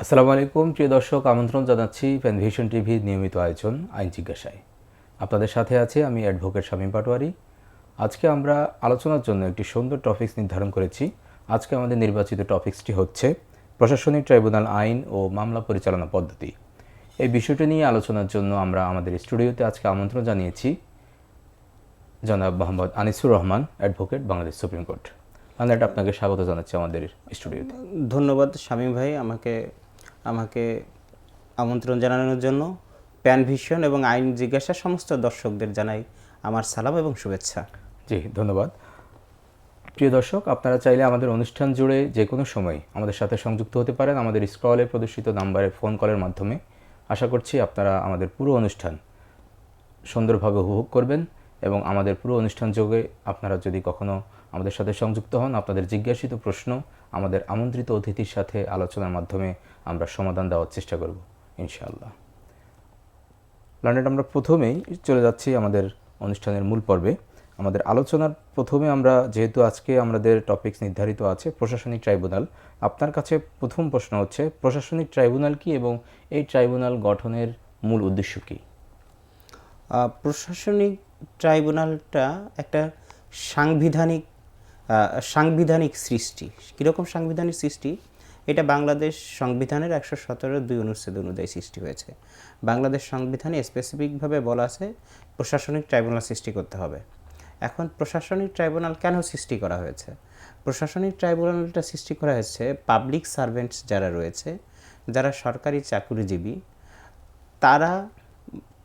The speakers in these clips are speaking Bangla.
আসসালামু আলাইকুম প্রিয় দর্শক, আমন্ত্রণ জানাচ্ছি প্যানভিশন টিভির নিয়মিত আয়োজন আইন জিজ্ঞাসায়। আপনাদের সাথে আছি আমি অ্যাডভোকেট শামীম পাটোয়ারি। আজকে আমরা আলোচনার জন্য একটি সুন্দর টপিকস নির্ধারণ করেছি। আজকে আমাদের নির্বাচিত টপিকসটি হচ্ছে প্রশাসনিক ট্রাইব্যুনাল আইন ও মামলা পরিচালনা পদ্ধতি। এই বিষয়টি নিয়ে আলোচনার জন্য আমরা আমাদের স্টুডিওতে আজকে আমন্ত্রণ জানিয়েছি জনাব Mohammad Anisur Rahman, advocate, Bangladesh supreme court. আমরা আপনাকে স্বাগত জানাচ্ছি আমাদের স্টুডিওতে। ধন্যবাদ শামীম ভাই, আমাকে আমন্ত্রণ জানানোর জন্য। প্যানভিশন এবং আইন জিজ্ঞাসা সমস্ত দর্শকদের জানাই আমার সালাম এবং শুভেচ্ছা। জি, ধন্যবাদ। প্রিয় দর্শক, আপনারা চাইলে আমাদের অনুষ্ঠান জুড়ে যে কোনো সময় আমাদের সাথে সংযুক্ত হতে পারেন আমাদের স্ক্রলে প্রদর্শিত নাম্বারে ফোন কলের মাধ্যমে। আশা করছি আপনারা আমাদের পুরো অনুষ্ঠান সুন্দরভাবে উপভোগ করবেন এবং আমাদের পুরো অনুষ্ঠান যোগে আপনারা যদি কখনো আমাদের সাথে সংযুক্ত হন, আপনাদের জিজ্ঞাসিত প্রশ্ন আমাদের আমন্ত্রিত অতিথির সাথে আলোচনার মাধ্যমে আমরা সমাধান দেওয়ার চেষ্টা করব ইনশাআল্লাহ। লন্ডন, আমরা প্রথমেই চলে যাচ্ছি আমাদের অনুষ্ঠানের মূল পর্বে। আমাদের আলোচনার প্রথমে আমরা যেহেতু আজকে আমাদের টপিকস নির্ধারিত আছে প্রশাসনিক ট্রাইব্যুনাল, আপনার কাছে প্রথম প্রশ্ন হচ্ছে প্রশাসনিক ট্রাইব্যুনাল কি এবং এই ট্রাইব্যুনাল গঠনের মূল উদ্দেশ্য কী? প্রশাসনিক ট্রাইব্যুনালটা একটা সাংবিধানিক সৃষ্টি। কীরকম সাংবিধানিক সৃষ্টি? এটা বাংলাদেশ সংবিধানের 117(2) অনুচ্ছেদ অনুযায়ী সৃষ্টি হয়েছে। বাংলাদেশ সংবিধানে স্পেসিফিকভাবে বলা আছে প্রশাসনিক ট্রাইব্যুনাল সৃষ্টি করতে হবে। এখন প্রশাসনিক ট্রাইব্যুনাল কেন সৃষ্টি করা হয়েছে? প্রশাসনিক ট্রাইব্যুনালটা সৃষ্টি করা হয়েছে পাবলিক সার্ভেন্টস যারা রয়েছে, যারা সরকারি চাকুরিজীবী, তারা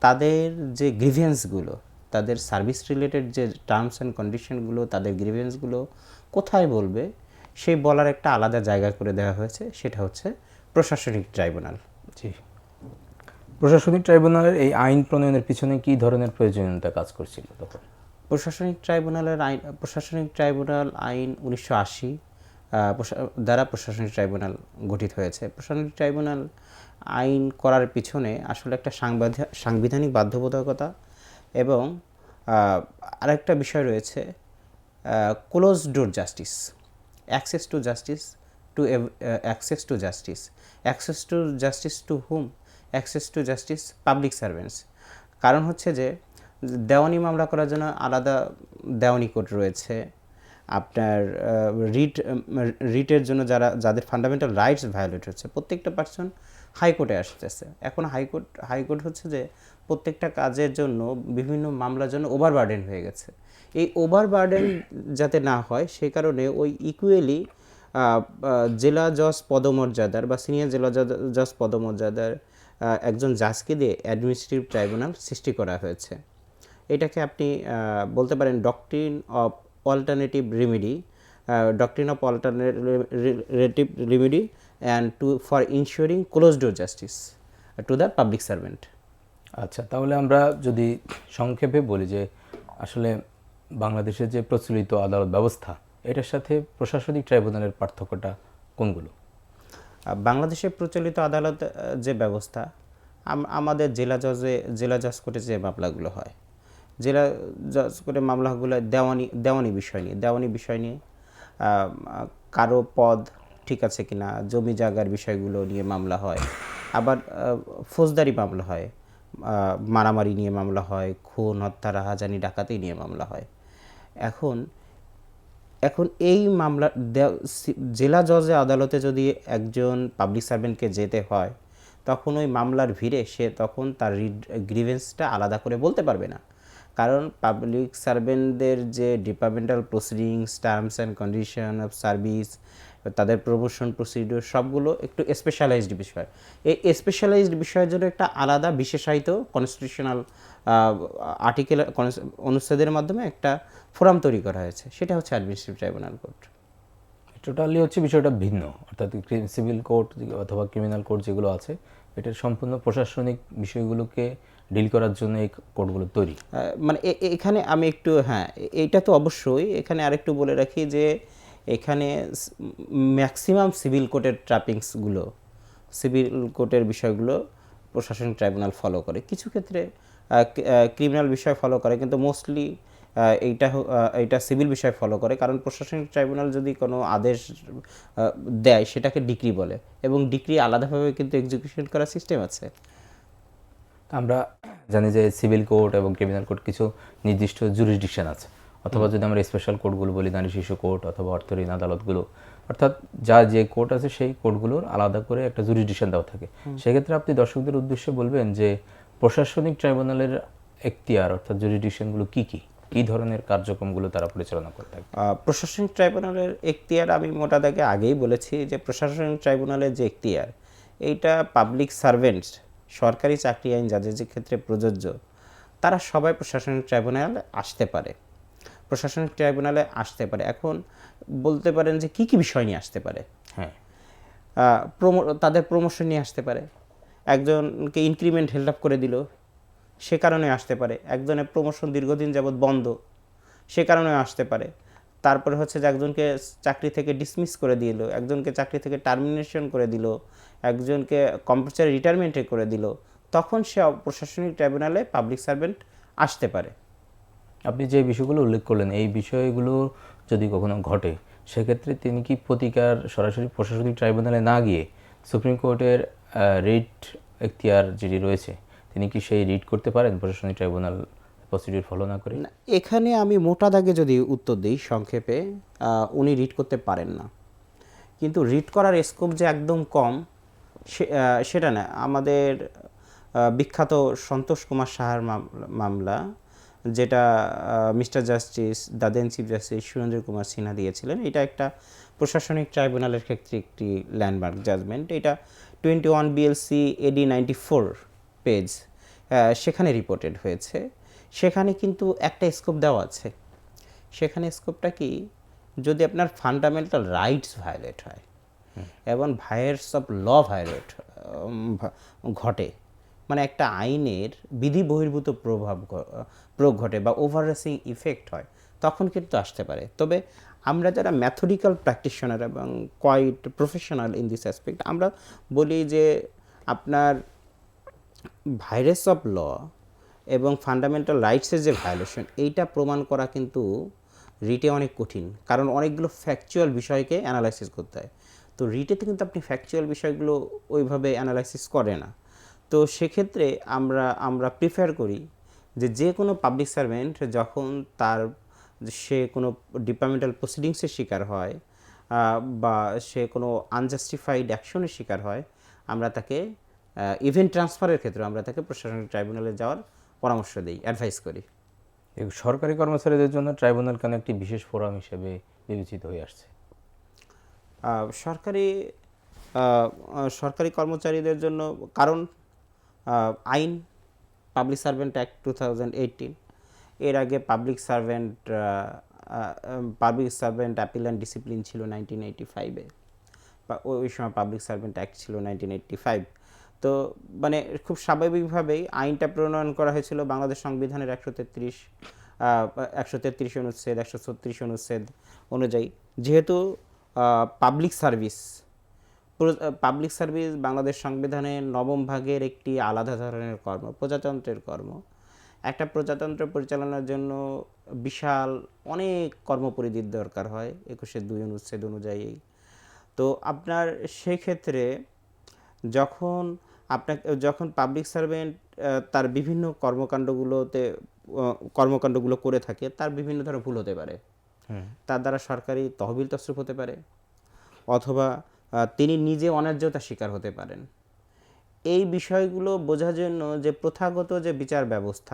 তাদের যে গ্রিভিয়েন্সগুলো, তাদের সার্ভিস রিলেটেড যে টার্মস অ্যান্ড কন্ডিশনগুলো, তাদের গ্রিভিয়েন্সগুলো কোথায় বলবে সেই বলার একটা আলাদা জায়গা করে দেওয়া হয়েছে, সেটা হচ্ছে প্রশাসনিক ট্রাইব্যুনাল। জি, প্রশাসনিক ট্রাইব্যুনালের এই আইন প্রণয়নের পিছনে কী ধরনের প্রয়োজনীয়তা কাজ করছিল তখন? প্রশাসনিক ট্রাইব্যুনাল আইন 1980 দ্বারা প্রশাসনিক ট্রাইব্যুনাল গঠিত হয়েছে। প্রশাসনিক ট্রাইব্যুনাল আইন করার পিছনে আসলে একটা সাংবিধানিক বাধ্যবাধকতা এবং আরেকটা বিষয় রয়েছে, close door justice, access to justice to whom? Access to justice public servants. কারণ হচ্ছে যে দেওয়ানি মামলা করার জন্য আলাদা দেওয়ানি কোর্ট রয়েছে। আপনার রিটের জন্য যাদের ফান্ডামেন্টাল রাইটস ভায়োলেট হচ্ছে, প্রত্যেকটা পার্সন হাইকোর্টে আসতেছে। এখন হাইকোর্ট হচ্ছে যে প্রত্যেকটা কাজের জন্য বিভিন্ন মামলার জন্য ওভারবার্ডেন হয়ে গেছে। এই ওভারবার্ডেন যাতে না হয় সে কারণে ওই ইকুয়ালি জেলা জজ পদমর্যাদার বা সিনিয়র জেলা জজ পদমর্যাদার একজন জাজকে দিয়ে অ্যাডমিনিস্ট্রেটিভ ট্রাইব্যুনাল সৃষ্টি করা হয়েছে। এটাকে আপনি বলতে পারেন doctrine of alternative remedy and for ensuring close door justice to the public servant. আচ্ছা, তাহলে আমরা যদি সংক্ষেপে বলি যে আসলে বাংলাদেশের যে প্রচলিত আদালত ব্যবস্থা, এটার সাথে প্রশাসনিক ট্রাইব্যুনালের পার্থক্যটা কোনগুলো? বাংলাদেশের প্রচলিত আদালত যে ব্যবস্থা, আমাদের জেলা জজ কোর্টে যে মামলাগুলো হয়, জেলা জজ কোর্টের মামলাগুলো দেওয়ানি বিষয় নিয়ে কারো পদ ঠিক আছে কিনা, জমি জায়গার বিষয়গুলো নিয়ে মামলা হয়। আবার ফৌজদারি মামলা হয়, মারামারি নিয়ে মামলা হয়, খুন, হত্যা, রাহাজানি, ডাকাতি নিয়ে মামলা হয়। এখন এই মামলা জেলা জজে আদালতে যদি একজন পাবলিক সার্ভেন্টকে যেতে হয়, তখন ওই মামলার ভিড়ে সে তখন তার গ্রিভেন্সটা আলাদা করে বলতে পারবে না। কারণ পাবলিক সার্ভেন্টদের যে departmental proceedings, terms and condition of service, তাদের প্রমোশন প্রসিডিওর সবগুলো একটু স্পেশালাইজড বিষয়। এই স্পেশালাইজড বিষয়ের জন্য একটা আলাদা বিশেষায়িত কনস্টিটিউশনাল আর্টিকেল অনুচ্ছেদের মাধ্যমে একটা ফোরাম তৈরি করা হয়েছে, সেটা হচ্ছে অ্যাডমিনিস্ট্রেটিভ ট্রাইব্যুনাল কোর্ট। টোটালি হচ্ছে বিষয়টা ভিন্ন, অর্থাৎ সিভিল কোর্ট অথবা ক্রিমিনাল কোর্ট যেগুলো আছে, এটার সম্পূর্ণ প্রশাসনিক বিষয়গুলোকে ডিল করার জন্য এই কোর্টগুলো তৈরি। মানে এখানে আমি একটু এইটা তো অবশ্যই, এখানে আরেকটু বলে রাখি যে এখানে ম্যাক্সিমাম সিভিল কোর্টের বিষয়গুলো প্রশাসনিক ট্রাইব্যুনাল ফলো করে। কিছু ক্ষেত্রে ক্রিমিনাল বিষয় ফলো করে, কিন্তু মোস্টলি এইটা সিভিল বিষয় ফলো করে, কারণ প্রশাসনিক ট্রাইব্যুনাল যদি কোনো আদেশ দেয় সেটাকে ডিক্রি বলে, এবং ডিক্রি আলাদাভাবে কিন্তু এক্সিকিউশন করার সিস্টেম আছে। আমরা জানি যে সিভিল কোর্ট এবং ক্রিমিনাল কোর্ট কিছু নির্দিষ্ট জুরিসডিকশন আছে, অথবা যদি আমরা স্পেশাল কোর্টগুলো বলি, নারী শিশু কোর্ট অথবা অর্থ ঋণ আদালতগুলো, অর্থাৎ যা যে কোর্ট আছে সেই কোর্টগুলোর আলাদা করে একটা জুরিসডিকশন দেওয়া থাকে। সেক্ষেত্রে আপনি দর্শকদের উদ্দেশ্যে বলবেন যে প্রশাসনিক ট্রাইব্যুনালের এখতিয়ার অর্থাৎ জুরিসডিকশনগুলো কী কী, কী ধরনের কার্যক্রমগুলো তারা পরিচালনা করে থাকে? প্রশাসনিক ট্রাইব্যুনালের এখতিয়ার আমি মোটা দাগে আগেই বলেছি যে প্রশাসনিক ট্রাইব্যুনালের যে এখতিয়ার, এইটা পাবলিক সার্ভেন্টস, সরকারি চাকরি আইন যাদের যে ক্ষেত্রে প্রযোজ্য, তারা সবাই প্রশাসনিক ট্রাইব্যুনালে আসতে পারে। প্রশাসনিক ট্রাইব্যুনালে আসতে পারে। এখন বলতে পারেন যে কী কী বিষয় নিয়ে আসতে পারে? হ্যাঁ, তাদের প্রমোশন নিয়ে আসতে পারে, একজনকে ইনক্রিমেন্ট হেল্ড আপ করে দিল সে কারণে আসতে পারে, একজনের প্রমোশন দীর্ঘদিন যাবৎ বন্ধ সে কারণে আসতে পারে, তারপরে হচ্ছে যে একজনকে চাকরি থেকে ডিসমিস করে দিল, একজনকে চাকরি থেকে টার্মিনেশন করে দিল, একজনকে কম্পালসারি রিটায়ারমেন্টে করে দিল, তখন সে প্রশাসনিক ট্রাইব্যুনালে পাবলিক সার্ভেন্ট আসতে পারে। আপনি যে বিষয়গুলো উল্লেখ করলেন এই বিষয়গুলো যদি কখনো ঘটে, সেক্ষেত্রে তিনি কি প্রতিকার সরাসরি প্রশাসনিক ট্রাইব্যুনালে না গিয়ে সুপ্রিম কোর্টের রিট এখতিয়ার যেটি রয়েছে, তিনি কি সেই রিট করতে পারেন প্রশাসনিক ট্রাইব্যুনাল প্রসিডিউর ফলো না করে? না, এখানে আমি মোটা দাগে যদি উত্তর দিই সংক্ষেপে, উনি রিড করতে পারেন না। কিন্তু রিড করার স্কোপ যে একদম কম সেটা না। আমাদের বিখ্যাত সন্তোষ কুমার সাহার মামলা, যেটা mister justice the then chief justice Surendra Kumar Sinha দিয়েছিলেন, এটা একটা প্রশাসনিক ট্রাইব্যুনালের ক্ষেত্রে একটি ল্যান্ডমার্ক জাজমেন্ট। এটা 21 BLC AD 94 পেজ, সেখানে রিপোর্টেড হয়েছে। সেখানে কিন্তু একটা স্কোপ দেওয়া আছে। সেখানে স্কোপটা কি, যদি আপনার ফান্ডামেন্টাল রাইটস ভায়োলেট হয় এবং ভায়োলেটস অফ ল ভায়োলেট ঘটে, মানে একটা আইনের বিধি বহির্ভূত প্রয়োগ ঘটে বা ওভাররেসিং ইফেক্ট হয়, তখন কিন্তু আসতে পারে। তবে আমরা যারা ম্যাথডিক্যাল প্র্যাকটিশনার এবং quite professional in this aspect, আমরা বলি যে আপনার ভায়োলেশন অফ ল এবং ফান্ডামেন্টাল রাইটসের যে ভায়োলেশন, এইটা প্রমাণ করা কিন্তু রিটে অনেক কঠিন, কারণ অনেকগুলো ফ্যাকচুয়াল বিষয়কে অ্যানালাইসিস করতে হয়। তো রিটেতে কিন্তু আপনি ফ্যাকচুয়াল বিষয়গুলো ওইভাবে অ্যানালাইসিস করে না। তো সেক্ষেত্রে আমরা প্রিফার করি যে কোনো পাবলিক সার্ভেন্ট যখন সে কোনো ডিপার্টমেন্টাল প্রসিডিংসের শিকার হয় বা সে কোনো আনজাস্টিফাইড অ্যাকশনের শিকার হয়, আমরা তাকে ইভেন্ট ট্রান্সফারের ক্ষেত্রে আমরা তাকে প্রশাসনিক ট্রাইব্যুনালে যাওয়ার পরামর্শ দিই, অ্যাডভাইস করি। এই সরকারি কর্মচারীদের জন্য ট্রাইব্যুনাল কেন একটি বিশেষ ফোরাম হিসেবে বিবেচিত হয়ে আসছে? সরকারি সরকারি কর্মচারীদের জন্য কারণ আইন পাবলিক সার্ভেন্ট অ্যাক্ট 2018, এর আগে public servant appeal and discipline ছিল 1985-এ, ওই সময় পাবলিক সার্ভেন্ট অ্যাক্ট ছিল 1985। তো মানে খুব স্বাভাবিকভাবেই আইনটা প্রণয়ন করা হয়েছিল বাংলাদেশ সংবিধানের 133 অনুচ্ছেদ, 136 অনুচ্ছেদ অনুযায়ী। যেহেতু পাবলিক সার্ভিস বাংলাদেশ সংবিধানের 9ম ভাগের একটি আলাদা ধরনের কর্ম, প্রজাতন্ত্রের কর্ম। একটা প্রজাতন্ত্র পরিচালনার জন্য বিশাল অনেক কর্মপরিধির দরকার হয় 21-2 অনুচ্ছেদ অনুযায়ী। তো আপনার সেক্ষেত্রে যখন পাবলিক সার্ভেন্ট তার বিভিন্ন কর্মকাণ্ডগুলো করে থাকে, তার বিভিন্ন ধরনের ভুল হতে পারে। তার দ্বারা সরকারি তহবিল তছরূপ হতে পারে, অথবা তিনি নিজে অন্যায্যতার শিকার হতে পারেন। এই বিষয়গুলো বোঝার জন্য যে প্রথাগত যে বিচার ব্যবস্থা,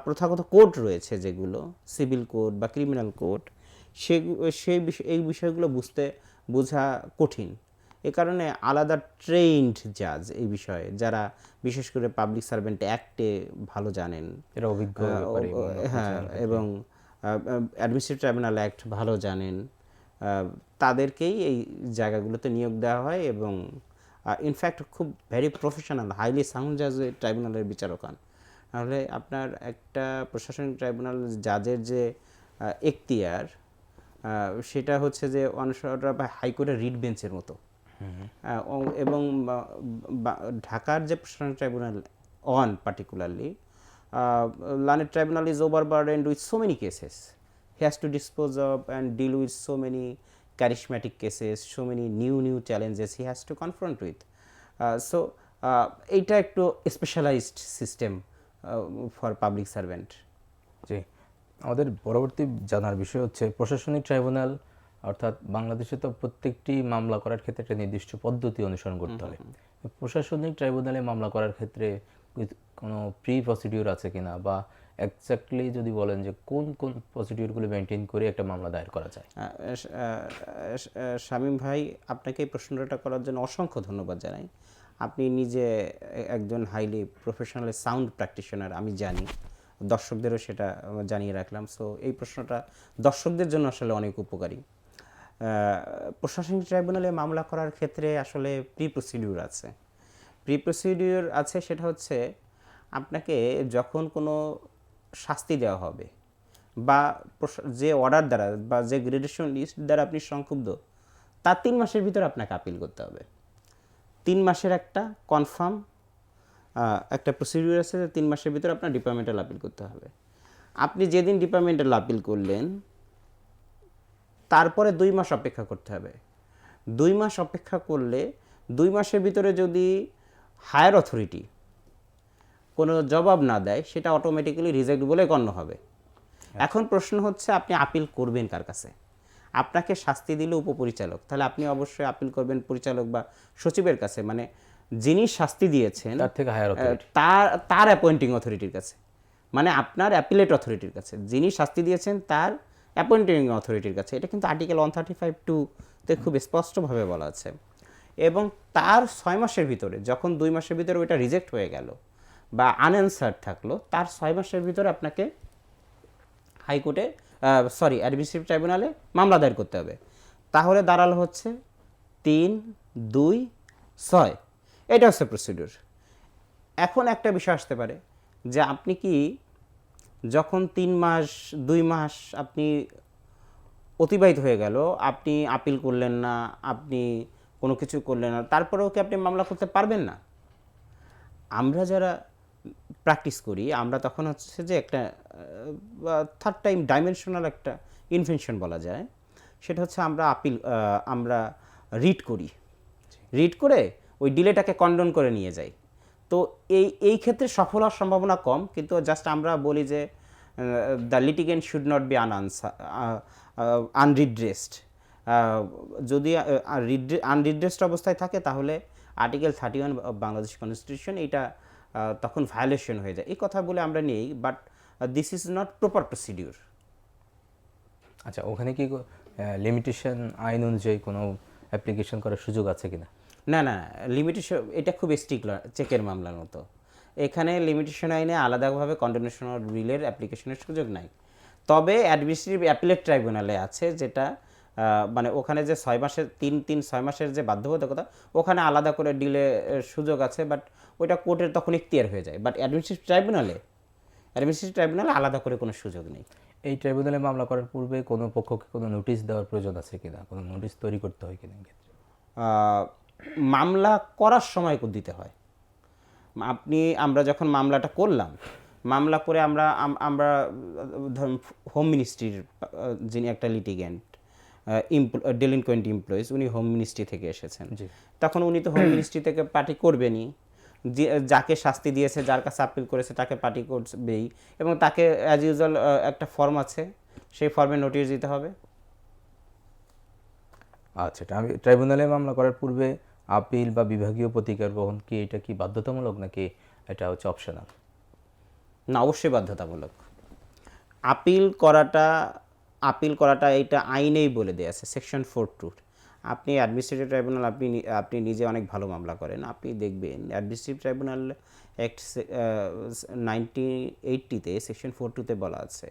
প্রথাগত কোর্ট রয়েছে, যেগুলো সিভিল কোর্ট বা ক্রিমিনাল কোর্ট, এই বিষয়গুলো বোঝা কঠিন। এ কারণে আলাদা ট্রেইনড জাজ এই বিষয়ে, যারা বিশেষ করে পাবলিক সার্ভেন্ট অ্যাক্টে ভালো জানেন, এরা অভিজ্ঞ হ্যাঁ, এবং অ্যাডমিনিস্ট্রেটিভ ট্রাইব্যুনাল অ্যাক্ট ভালো জানেন, তাদেরকেই এই জায়গাগুলোতে নিয়োগ দেওয়া হয়। এবং ইনফ্যাক্ট খুব ভেরি প্রফেশনাল, হাইলি সাউন্ড জাজ ট্রাইব্যুনালের বিচারক হন। তাহলে আপনার একটা প্রশাসনিক ট্রাইব্যুনাল জাজের যে এখতিয়ার, সেটা হচ্ছে যে অনেকটা হাইকোর্টের রিট বেঞ্চের মতো। এবং ঢাকার যে প্রশাসনিক tribunal particularly learned tribunal is overburdened with so many cases. He has to dispose of and deal with so many charismatic cases, so many new challenges he has to confront with. So এটা একটু specialised system for public servant. জি, আমাদের পরবর্তী জানার বিষয় হচ্ছে প্রশাসনিক ট্রাইব্যুনাল, অর্থাৎ বাংলাদেশে তো প্রত্যেকটি মামলা করার ক্ষেত্রে একটা নির্দিষ্ট পদ্ধতি অনুসরণ করতে হয়। প্রশাসনিক ট্রাইব্যুনালে মামলা করার ক্ষেত্রে কোনো প্রি প্রসিডিউর আছে কিনা, বা এক্স্যাক্টলি যদি বলেন যে কোন কোন প্রসিডিউরগুলো মেনটেন করে একটা মামলা দায়ের করা যায়? শামীম ভাই, আপনাকে এই প্রশ্নটা করার জন্য অসংখ্য ধন্যবাদ জানাই। আপনি নিজে একজন হাইলি প্রফেশনাল সাউন্ড প্র্যাকটিশনার, আমি জানি, দর্শকদেরও সেটা জানিয়ে রাখলাম। সো এই প্রশ্নটা দর্শকদের জন্য আসলে অনেক উপকারী। প্রশাসনিক ট্রাইব্যুনালে মামলা করার ক্ষেত্রে আসলে প্রি প্রসিডিউর আছে। সেটা হচ্ছে আপনাকে যখন কোনো শাস্তি দেওয়া হবে বা যে অর্ডার দ্বারা বা যে গ্রেডেশন লিস্ট দ্বারা আপনি সংক্ষুব্ধ, তার 3 মাসের ভিতরে আপনাকে আপিল করতে হবে। 3 মাসের একটা কনফার্ম একটা প্রসিডিউর আছে যে 3 মাসের ভিতরে আপনার ডিপার্টমেন্টাল আপিল করতে হবে। আপনি যেদিন ডিপার্টমেন্টাল আপিল করলেন তারপরে 2 মাস অপেক্ষা করতে হবে। 2 মাস অপেক্ষা করলে 2 মাসের ভিতরে যদি হায়ার অথরিটি কোনো জবাব না দেয়, সেটা অটোমেটিক্যালি রিজেক্ট বলে গণ্য হবে। এখন প্রশ্ন হচ্ছে আপনি আপিল করবেন কার কাছে? আপনাকে শাস্তি দিল উপপরিচালক, তাহলে আপনি অবশ্যই আপিল করবেন পরিচালক বা সচিবের কাছে, মানে যিনি শাস্তি দিয়েছেন তার থেকে হায়ার অথরিটি, তার অ্যাপয়েন্টিং অথরিটির কাছে, মানে আপনার অ্যাপিলেট অথরিটির কাছে। যিনি শাস্তি দিয়েছেন তার অ্যাপয়েন্টিং অথরিটির কাছে। এটা কিন্তু আর্টিকেল 135(2)তে খুব স্পষ্টভাবে বলা আছে। এবং তার 6 মাসের ভিতরে, যখন 2 মাসের ভিতরে ওইটা রিজেক্ট হয়ে গেল বা আনঅ্যান্সার্ড থাকলো, তার 6 মাসের ভিতরে আপনাকে হাইকোর্টে অ্যাডমিনিস্ট্রেটিভ ট্রাইব্যুনালে মামলা দায়ের করতে হবে। তাহলে দাঁড়ালো হচ্ছে 3, 2, 6, এটা হচ্ছে প্রসিডিউর। এখন একটা বিষয় আসতে পারে যে আপনি কি যখন 3 মাস 2 মাস আপনি অতিবাহিত হয়ে গেল, আপনি আপিল করলেন না, আপনি কোনো কিছু করলেন না, তারপরেও কি আপনি মামলা করতে পারবেন না? আমরা যারা প্র্যাকটিস করি, আমরা তখন হচ্ছে যে একটা থার্ড টাইম ডাইমেনশনাল একটা ইনভেনশন বলা যায়, সেটা হচ্ছে আমরা রিড করি, রিড করে ওই ডিলেটাকে কন্ডন করে নিয়ে যাই। তো এই ক্ষেত্রে সফল হওয়ার সম্ভাবনা কম, কিন্তু জাস্ট আমরা বলি যে the litigant should not be আনরিড্রেসড। যদি আনরিড্রেসড অবস্থায় থাকে তাহলে আর্টিকেল 31 বাংলাদেশ কনস্টিটিউশন এইটা তখন ভায়োলেশন হয়ে যায়। এই কথা বলে আমরা নেই, but this is not proper procedure. আচ্ছা, ওখানে কি লিমিটেশন আইন অনুযায়ী কোনো অ্যাপ্লিকেশন করার সুযোগ আছে কিনা? না, লিমিটেশন এটা খুব স্ট্রিক্ট চেকের মামলার মতো। এখানে লিমিটেশন আইনে আলাদাভাবে কন্ডেমনেশন বিলের অ্যাপ্লিকেশনের সুযোগ নাই। তবে অ্যাডমিনিস্ট্রেটিভ অ্যাপিলেট ট্রাইব্যুনালে আছে, যেটা মানে ওখানে যে 6 মাসের 6 মাসের যে বাধ্যবাধকতা, ওখানে আলাদা করে ডিলে সুযোগ আছে, বাট ওইটা কোর্টের তখন ইখতিয়ার হয়ে যায়। বাট অ্যাডমিনিস্ট্রেটিভ ট্রাইব্যুনালে আলাদা করে কোনো সুযোগ নেই। এই ট্রাইব্যুনালে মামলা করার পূর্বে কোনো পক্ষকে কোনো নোটিশ দেওয়ার প্রয়োজন আছে কিনা, কোনো নোটিশ তৈরি করতে হয় কিনা ক্ষেত্রে? মামলা করার সময় দিতে হয়। আমরা যখন মামলাটা করলাম, মামলা করে আমরা ধরুন হোম মিনিস্ট্রির যিনি একটা লিটিগেন্ট ডেলিনকোয়েন্ট এমপ্লয়িজ, উনি হোম মিনিস্ট্রি থেকে এসেছেন, তখন উনি তো হোম মিনিস্ট্রি থেকে পার্টি করবেনই, যাকে শাস্তি দিয়েছে, যার কাছে আপিল করেছে তাকে পার্টি করবেই, এবং তাকে অ্যাজ ইউজুয়াল একটা ফর্ম আছে, সেই ফর্মে নোটিশ দিতে হবে। আচ্ছা, আমি ট্রাইব্যুনালে মামলা করার পূর্বে আপিল বা বিভাগীয় প্রতিকার গ্রহণ কি এটা কি বাধ্যতামূলক, নাকি এটা হচ্ছে অপশনাল? না, অবশ্যই বাধ্যতামূলক। আপিল করাটা এটা আইনেই বলে দেয়া আছে, সেকশন 4(2)। আপনি অ্যাডমিনিস্ট্রেটিভ ট্রাইব্যুনাল, আপনি নিজে অনেক ভালো মামলা করেন, আপনি দেখবেন অ্যাডমিনিস্ট্রেটিভ ট্রাইব্যুনাল অ্যাক্ট 1980-তে সেকশন 4(2)তে বলা আছে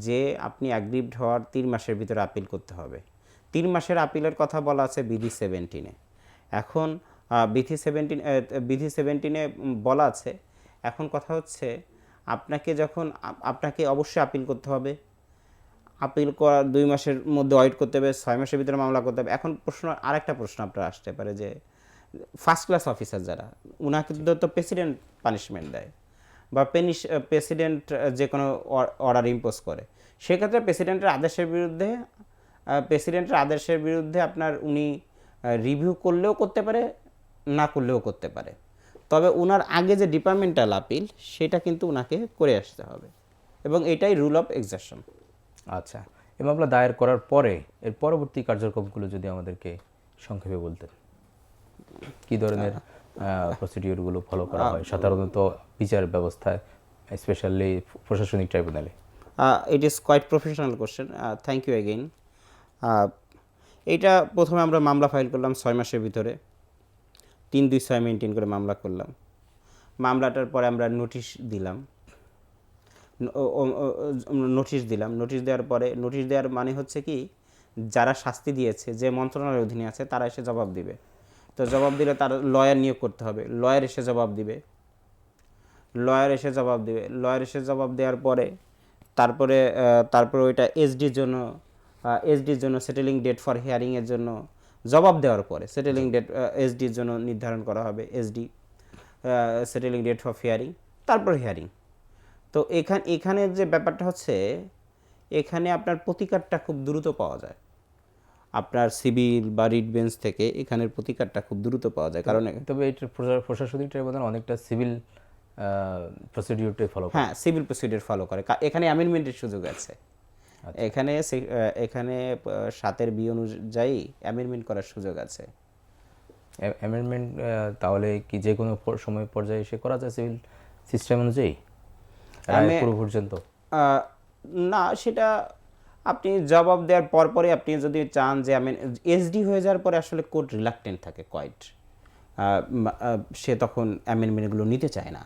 যে আপনি অ্যাগ্রিভড হওয়ার 3 মাসের ভিতরে আপিল করতে হবে। 3 মাসের আপিলের কথা বলা আছে বিধি 17-এ। এখন বিধি 17-এ বলা আছে। এখন কথা হচ্ছে আপনাকে অবশ্যই আপিল করতে হবে। আপিল করার 2 মাসের মধ্যে ওয়েট করতে হবে, 6 মাসের ভিতরে মামলা করতে হবে। এখন আরেকটা প্রশ্ন আপনার আসতে পারে যে ফার্স্ট ক্লাস অফিসার যারা, উনাকে তো প্রেসিডেন্ট পানিশমেন্ট দেয়, বা প্রেসিডেন্ট যে কোনো অর্ডার ইম্পোজ করে, সেক্ষেত্রে প্রেসিডেন্টের আদেশের বিরুদ্ধে আপনার উনি রিভিউ করলেও করতে পারে, না করলেও করতে পারে। তবে ওনার আগে যে ডিপার্টমেন্টাল আপিল সেটা কিন্তু ওনাকে করে আসতে হবে, এবং এটাই রুল অফ এক্সারশন। আচ্ছা, এই মামলা দায়ের করার পরে এর পরবর্তী কার্যক্রমগুলো যদি আমাদেরকে সংক্ষেপে বলতেন, কী ধরনের প্রসিডিওরগুলো ফলো করা হয় সাধারণত বিচার ব্যবস্থায়, স্পেশালি প্রশাসনিক ট্রাইব্যুনালে? It is quite professional question, thank you again. এইটা প্রথমে আমরা মামলা ফাইল করলাম 6 মাসের ভিতরে, 3-2-6 মেনটেন করে মামলা করলাম। মামলাটার পরে আমরা নোটিশ দিলাম, নোটিশ দেওয়ার পরে, নোটিশ দেওয়ার মানে হচ্ছে কি, যারা শাস্তি দিয়েছে, যে মন্ত্রণালয়ের অধীনে আছে, তারা এসে জবাব দিবে। তো জবাব দিলে তার লয়ার নিয়োগ করতে হবে, লয়ার এসে জবাব দিবে। লয়ার এসে জবাব দেওয়ার পরে তারপরে ওইটা এসডির জন্য সেটেলিং ডেট ফর হিয়ারিংয়ের জন্য জবাব দেওয়ার পরে সেটেলিং ডেট এসডির জন্য নির্ধারণ করা হবে, SD settling date for hearing, তারপর হিয়ারিং। তো এখানে যে ব্যাপারটা হচ্ছে, এখানে আপনার প্রতিকারটা খুব দ্রুত পাওয়া যায়। আপনার সিভিল বা রিট বেঞ্চ থেকে এখানের প্রতিকারটা খুব দ্রুত পাওয়া যায়, কারণ তবে এটা প্রশাসনিক ট্রাইব্যুনাল অনেকটা সিভিল প্রসিডিওরটাই ফলো করে। হ্যাঁ, সিভিল প্রসিডিওর ফলো করে। এখানে অ্যামেন্ডমেন্টের সুযোগ আছে। এখানে 7-এর বি অনুযায়ী অ্যামেন্ডমেন্ট করার সুযোগ আছে। অ্যামেন্ডমেন্ট তাহলে কি যে কোনো সময় পর্যায়ে এসে করা যায় সিভিল সিস্টেম অনুযায়ী রায় পুরো পর্যন্ত? না, সেটা আপনি জবাব দেওয়ার পরপরই আপনি যদি চান যে এসডি হয়ে যাওয়ার পরে আসলে কোর্ট রিলাক্টেন্ট থাকে কোয়াইট, সে তখন অ্যামেন্ডমেন্টগুলো নিতে চায় না।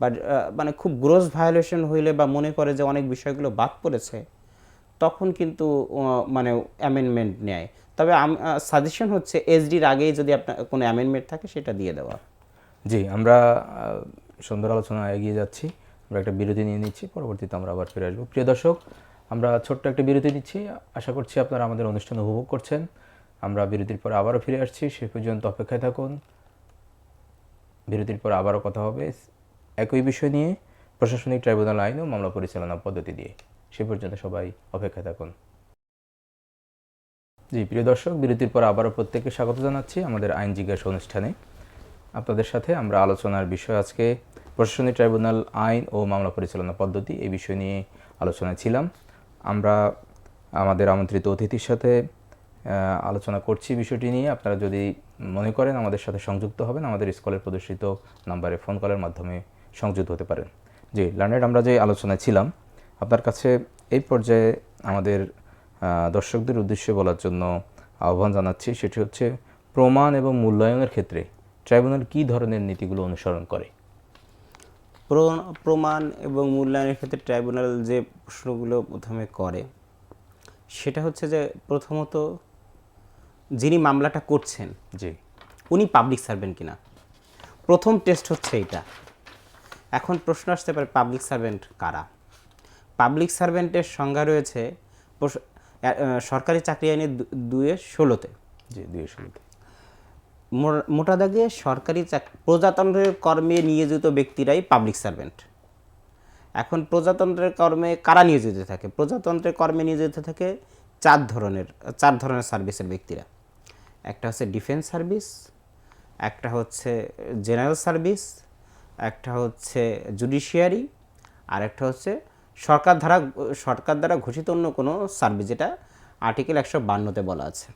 বাট মানে খুব গ্রোস ভায়োলেশন হইলে বা মনে করে যে অনেক বিষয়গুলো বাদ পড়েছে, তখন কিন্তু মানে অ্যামেন্ডমেন্ট নেয়। তবে সাজেশন হচ্ছে এসডির আগেই যদি আপনার কোনো অ্যামেন্ডমেন্ট থাকে সেটা দিয়ে দেওয়া। জি, আমরা সুন্দর আলোচনা এগিয়ে যাচ্ছি। আমরা একটা বিরতি নিয়ে নিচ্ছি, পরবর্তীতে আমরা আবার ফিরে আসবো। প্রিয় দর্শক, আমরা ছোট্ট একটা বিরতি নিচ্ছি। আশা করছি আপনারা আমাদের অনুষ্ঠান উপভোগ করছেন। আমরা বিরতির পর আবারও ফিরে আসছি, সে পর্যন্ত অপেক্ষায় থাকুন। বিরতির পর আবারও কথা হবে একই বিষয় নিয়ে, প্রশাসনিক ট্রাইব্যুনাল আইন ও মামলা পরিচালনা পদ্ধতি দিয়ে। সে পর্যন্ত সবাই অপেক্ষায় থাকুন। জি প্রিয় দর্শক, বিরতির পর আবারও প্রত্যেককে স্বাগত জানাচ্ছি আমাদের আইন জিজ্ঞাসা অনুষ্ঠানে। আপনাদের সাথে আমরা আলোচনার বিষয় আজকে প্রশাসনিক ট্রাইব্যুনাল আইন ও মামলা পরিচালনা পদ্ধতি, এই বিষয় নিয়ে আলোচনায় ছিলাম। আমরা আমাদের আমন্ত্রিত অতিথির সাথে আলোচনা করছি বিষয়টি নিয়ে। আপনারা যদি মনে করেন আমাদের সাথে সংযুক্ত হবেন, আমাদের স্কুলের প্রদর্শিত নাম্বারে ফোন কলের মাধ্যমে সংযুক্ত হতে পারেন। জি লার্নেড, আমরা যে আলোচনায় ছিলাম, আপনার কাছে এই পর্যায়ে আমাদের দর্শকদের উদ্দেশ্যে বলার জন্য আহ্বান জানাচ্ছি, সেটি হচ্ছে প্রমাণ এবং মূল্যায়নের ক্ষেত্রে ট্রাইব্যুনাল কী ধরনের নীতিগুলো অনুসরণ করে? প্রমাণ এবং মূল্যায়নের ক্ষেত্রে ট্রাইব্যুনাল যে প্রশ্নগুলো প্রথমে করে, সেটা হচ্ছে যে প্রথমত যিনি মামলাটা করছেন, জি, উনি পাবলিক সার্ভেন্ট কিনা, প্রথম টেস্ট হচ্ছে এটা। এখন প্রশ্ন আসতে পারে পাবলিক সার্ভেন্ট কারা? পাবলিক সার্ভেন্টের সংজ্ঞা রয়েছে সরকারি চাকরি আইনের 2-16-তে। জি 2-16-তে মোটা দাগে সরকারি প্রজাতন্ত্রের কর্মে নিয়োজিত ব্যক্তিরাই পাবলিক সার্ভেন্ট। এখন প্রজাতন্ত্রের কর্মে কারা নিয়োজিত থাকে? প্রজাতন্ত্রের কর্মে নিয়োজিত থাকে 4 ধরনের সার্ভিসের ব্যক্তিরা। একটা হচ্ছে ডিফেন্স সার্ভিস, একটা হচ্ছে জেনারেল সার্ভিস, একটা হচ্ছে জুডিশিয়ারি, আর একটা হচ্ছে সরকার দ্বারা ঘোষিত অন্য কোনো সার্ভিস, যেটা আর্টিকেল 152-তে বলা আছে।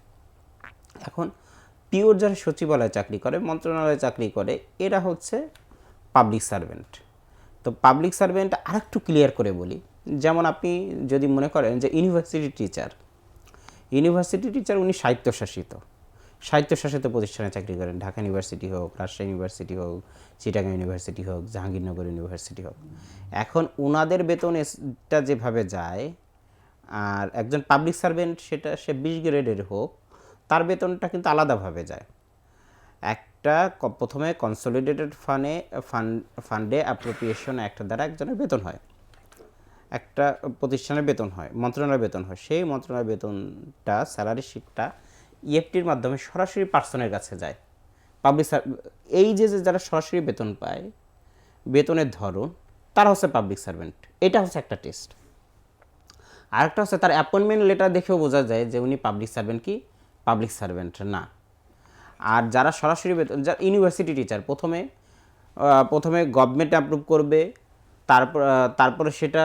এখন পিওর যারা সচিবালয়ে চাকরি করে, মন্ত্রণালয়ে চাকরি করে, এরা হচ্ছে পাবলিক সার্ভেন্ট। তো পাবলিক সার্ভেন্ট আরেকটু ক্লিয়ার করে বলি, যেমন আপনি যদি মনে করেন যে ইউনিভার্সিটি টিচার উনি স্বায়ত্তশাসিত প্রতিষ্ঠানে চাকরি করেন, ঢাকা ইউনিভার্সিটি হোক, রাজশাহী ইউনিভার্সিটি হোক, চিটাগাং ইউনিভার্সিটি হোক, জাহাঙ্গীরনগর ইউনিভার্সিটি হোক। এখন ওনাদের বেতনটা যেভাবে যায়, আর একজন পাবলিক সার্ভেন্ট সেটা সে 20 গ্রেডের হোক, তার বেতনটা কিন্তু আলাদাভাবে যায়। একটা প্রথমে কনসলিডেটেড ফান্ডে অ্যাপ্রোপ্রিয়েশন অ্যাক্ট দ্বারা একজনের বেতন হয়, একটা প্রতিষ্ঠানের বেতন হয়, মন্ত্রণালয়ের বেতন হয়। সেই মন্ত্রণালয়ের বেতনটা, স্যালারি শিটটা ইএফটির মাধ্যমে সরাসরি পার্সনের কাছে যায়। এই যে যারা সরাসরি বেতন পায়, বেতনের ধরন তারা হচ্ছে পাবলিক সার্ভেন্ট। এটা হচ্ছে একটা টেস্ট। আরেকটা হচ্ছে তার অ্যাপয়েন্টমেন্ট লেটার দেখেও বোঝা যায় যে উনি পাবলিক সার্ভেন্ট কি পাবলিক সার্ভেন্ট না। আর যারা সরাসরি যারা ইউনিভার্সিটি টিচার, প্রথমে গভর্নমেন্ট অ্যাপ্রুভ করবে, তারপরে সেটা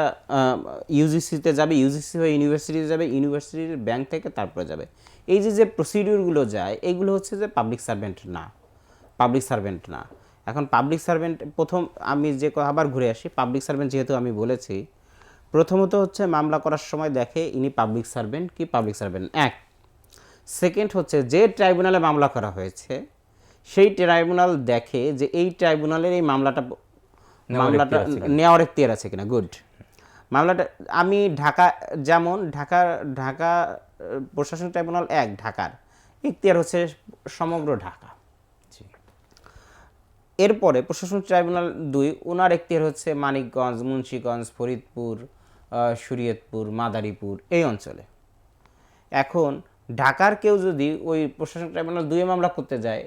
ইউজিসিতে যাবে, ইউজিসি হয়ে ইউনিভার্সিটিতে যাবে, ইউনিভার্সিটির ব্যাংক থেকে তারপরে যাবে। এই যে প্রসিডিউরগুলো যায়, এগুলো হচ্ছে যে পাবলিক সার্ভেন্ট না, পাবলিক সার্ভেন্ট না। এখন পাবলিক সার্ভেন্ট প্রথম আমি যে আবার ঘুরে আসি, পাবলিক সার্ভেন্ট যেহেতু আমি বলেছি, প্রথমত হচ্ছে মামলা করার সময় দেখে ইনি পাবলিক সার্ভেন্ট কি পাবলিক সার্ভেন্ট এক। সেকেন্ড হচ্ছে যে ট্রাইব্যুনালে মামলা করা হয়েছে সেই ট্রাইব্যুনাল দেখে যে এই ট্রাইব্যুনালের এই মামলাটা নেওয়ার এখতিয়ার আছে কিনা। গুড। মামলাটা আমি ঢাকা প্রশাসনিক ট্রাইব্যুনাল 1 ঢাকার এখতিয়ার হচ্ছে সমগ্র ঢাকা। এরপরে প্রশাসনিক ট্রাইব্যুনাল 2 ওনার এখতিয়ার হচ্ছে মানিকগঞ্জ, মুন্সিগঞ্জ, ফরিদপুর, শরীয়তপুর, মাদারীপুর এই অঞ্চলে। এখন ঢাকার কেউ যদি ওই প্রশাসনিক ট্রাইব্যুনাল 2 মামলা করতে যায়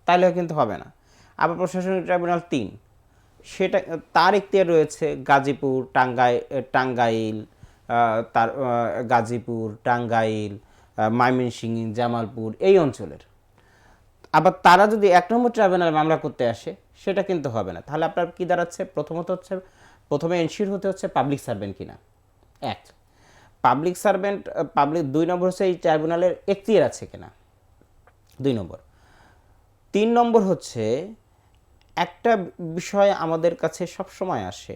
তাহলে কিন্তু হবে না। আবার প্রশাসনিক ট্রাইব্যুনাল 3 সেটা তার এখতিয়ার রয়েছে গাজীপুর, টাঙ্গাইল, তার গাজীপুর, টাঙ্গাইল, ময়মনসিংহ, জামালপুর এই অঞ্চলের। আবার তারা যদি 1 নম্বর ট্রাইব্যুনালে মামলা করতে আসে সেটা কিন্তু হবে না। তাহলে আপনার কি দাঁড়াচ্ছে, প্রথমে এনশিওর হতে হচ্ছে পাবলিক সার্ভেন্ট কিনা। এক, পাবলিক সার্ভেন্ট, 2 নম্বর হচ্ছে এই ট্রাইব্যুনালের এখতিয়ার আছে কিনা 2 নম্বর। 3 নম্বর হচ্ছে একটা বিষয় আমাদের কাছে সব সময় আসে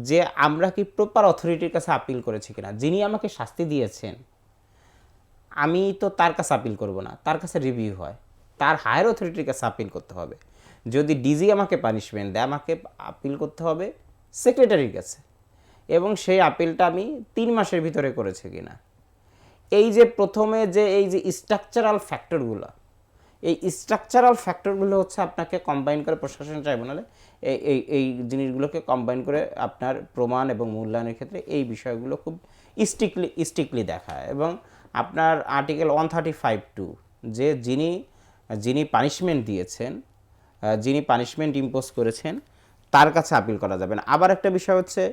যে আমরা কি প্রপার অথরিটির কাছে আপিল করেছি কিনা। যিনি আমাকে শাস্তি দিয়েছেন আমি তো তার কাছে আপিল করব না, তার কাছে রিভিউ হয়, তার হায়ার অথরিটির কাছে আপিল করতে হবে। যদি ডিজি আমাকে পানিশমেন্ট দেয় আমাকে আপিল করতে হবে সেক্রেটারির কাছে, এবং সেই আপিলটা আমি 3 মাসের ভিতরে করেছি কিনা। এই যে প্রথমে যে এই যে স্ট্রাকচারাল ফ্যাক্টরগুলো, এই স্ট্রাকচারাল ফ্যাক্টরগুলো হচ্ছে আপনাকে কম্বাইন করে প্রশাসন ট্রাইব্যুনালে এই জিনিসগুলোকে কম্বাইন করে আপনার প্রমাণ এবং মূল্যায়নের ক্ষেত্রে এই বিষয়গুলো খুব স্ট্রিক্টলি দেখায়। এবং আপনার আর্টিকেল 135(2) যে যিনি পানিশমেন্ট দিয়েছেন, যিনি পানিশমেন্ট ইম্পোজ করেছেন তার কাছে আপিল করা যাবে না। আবার একটা বিষয় হচ্ছে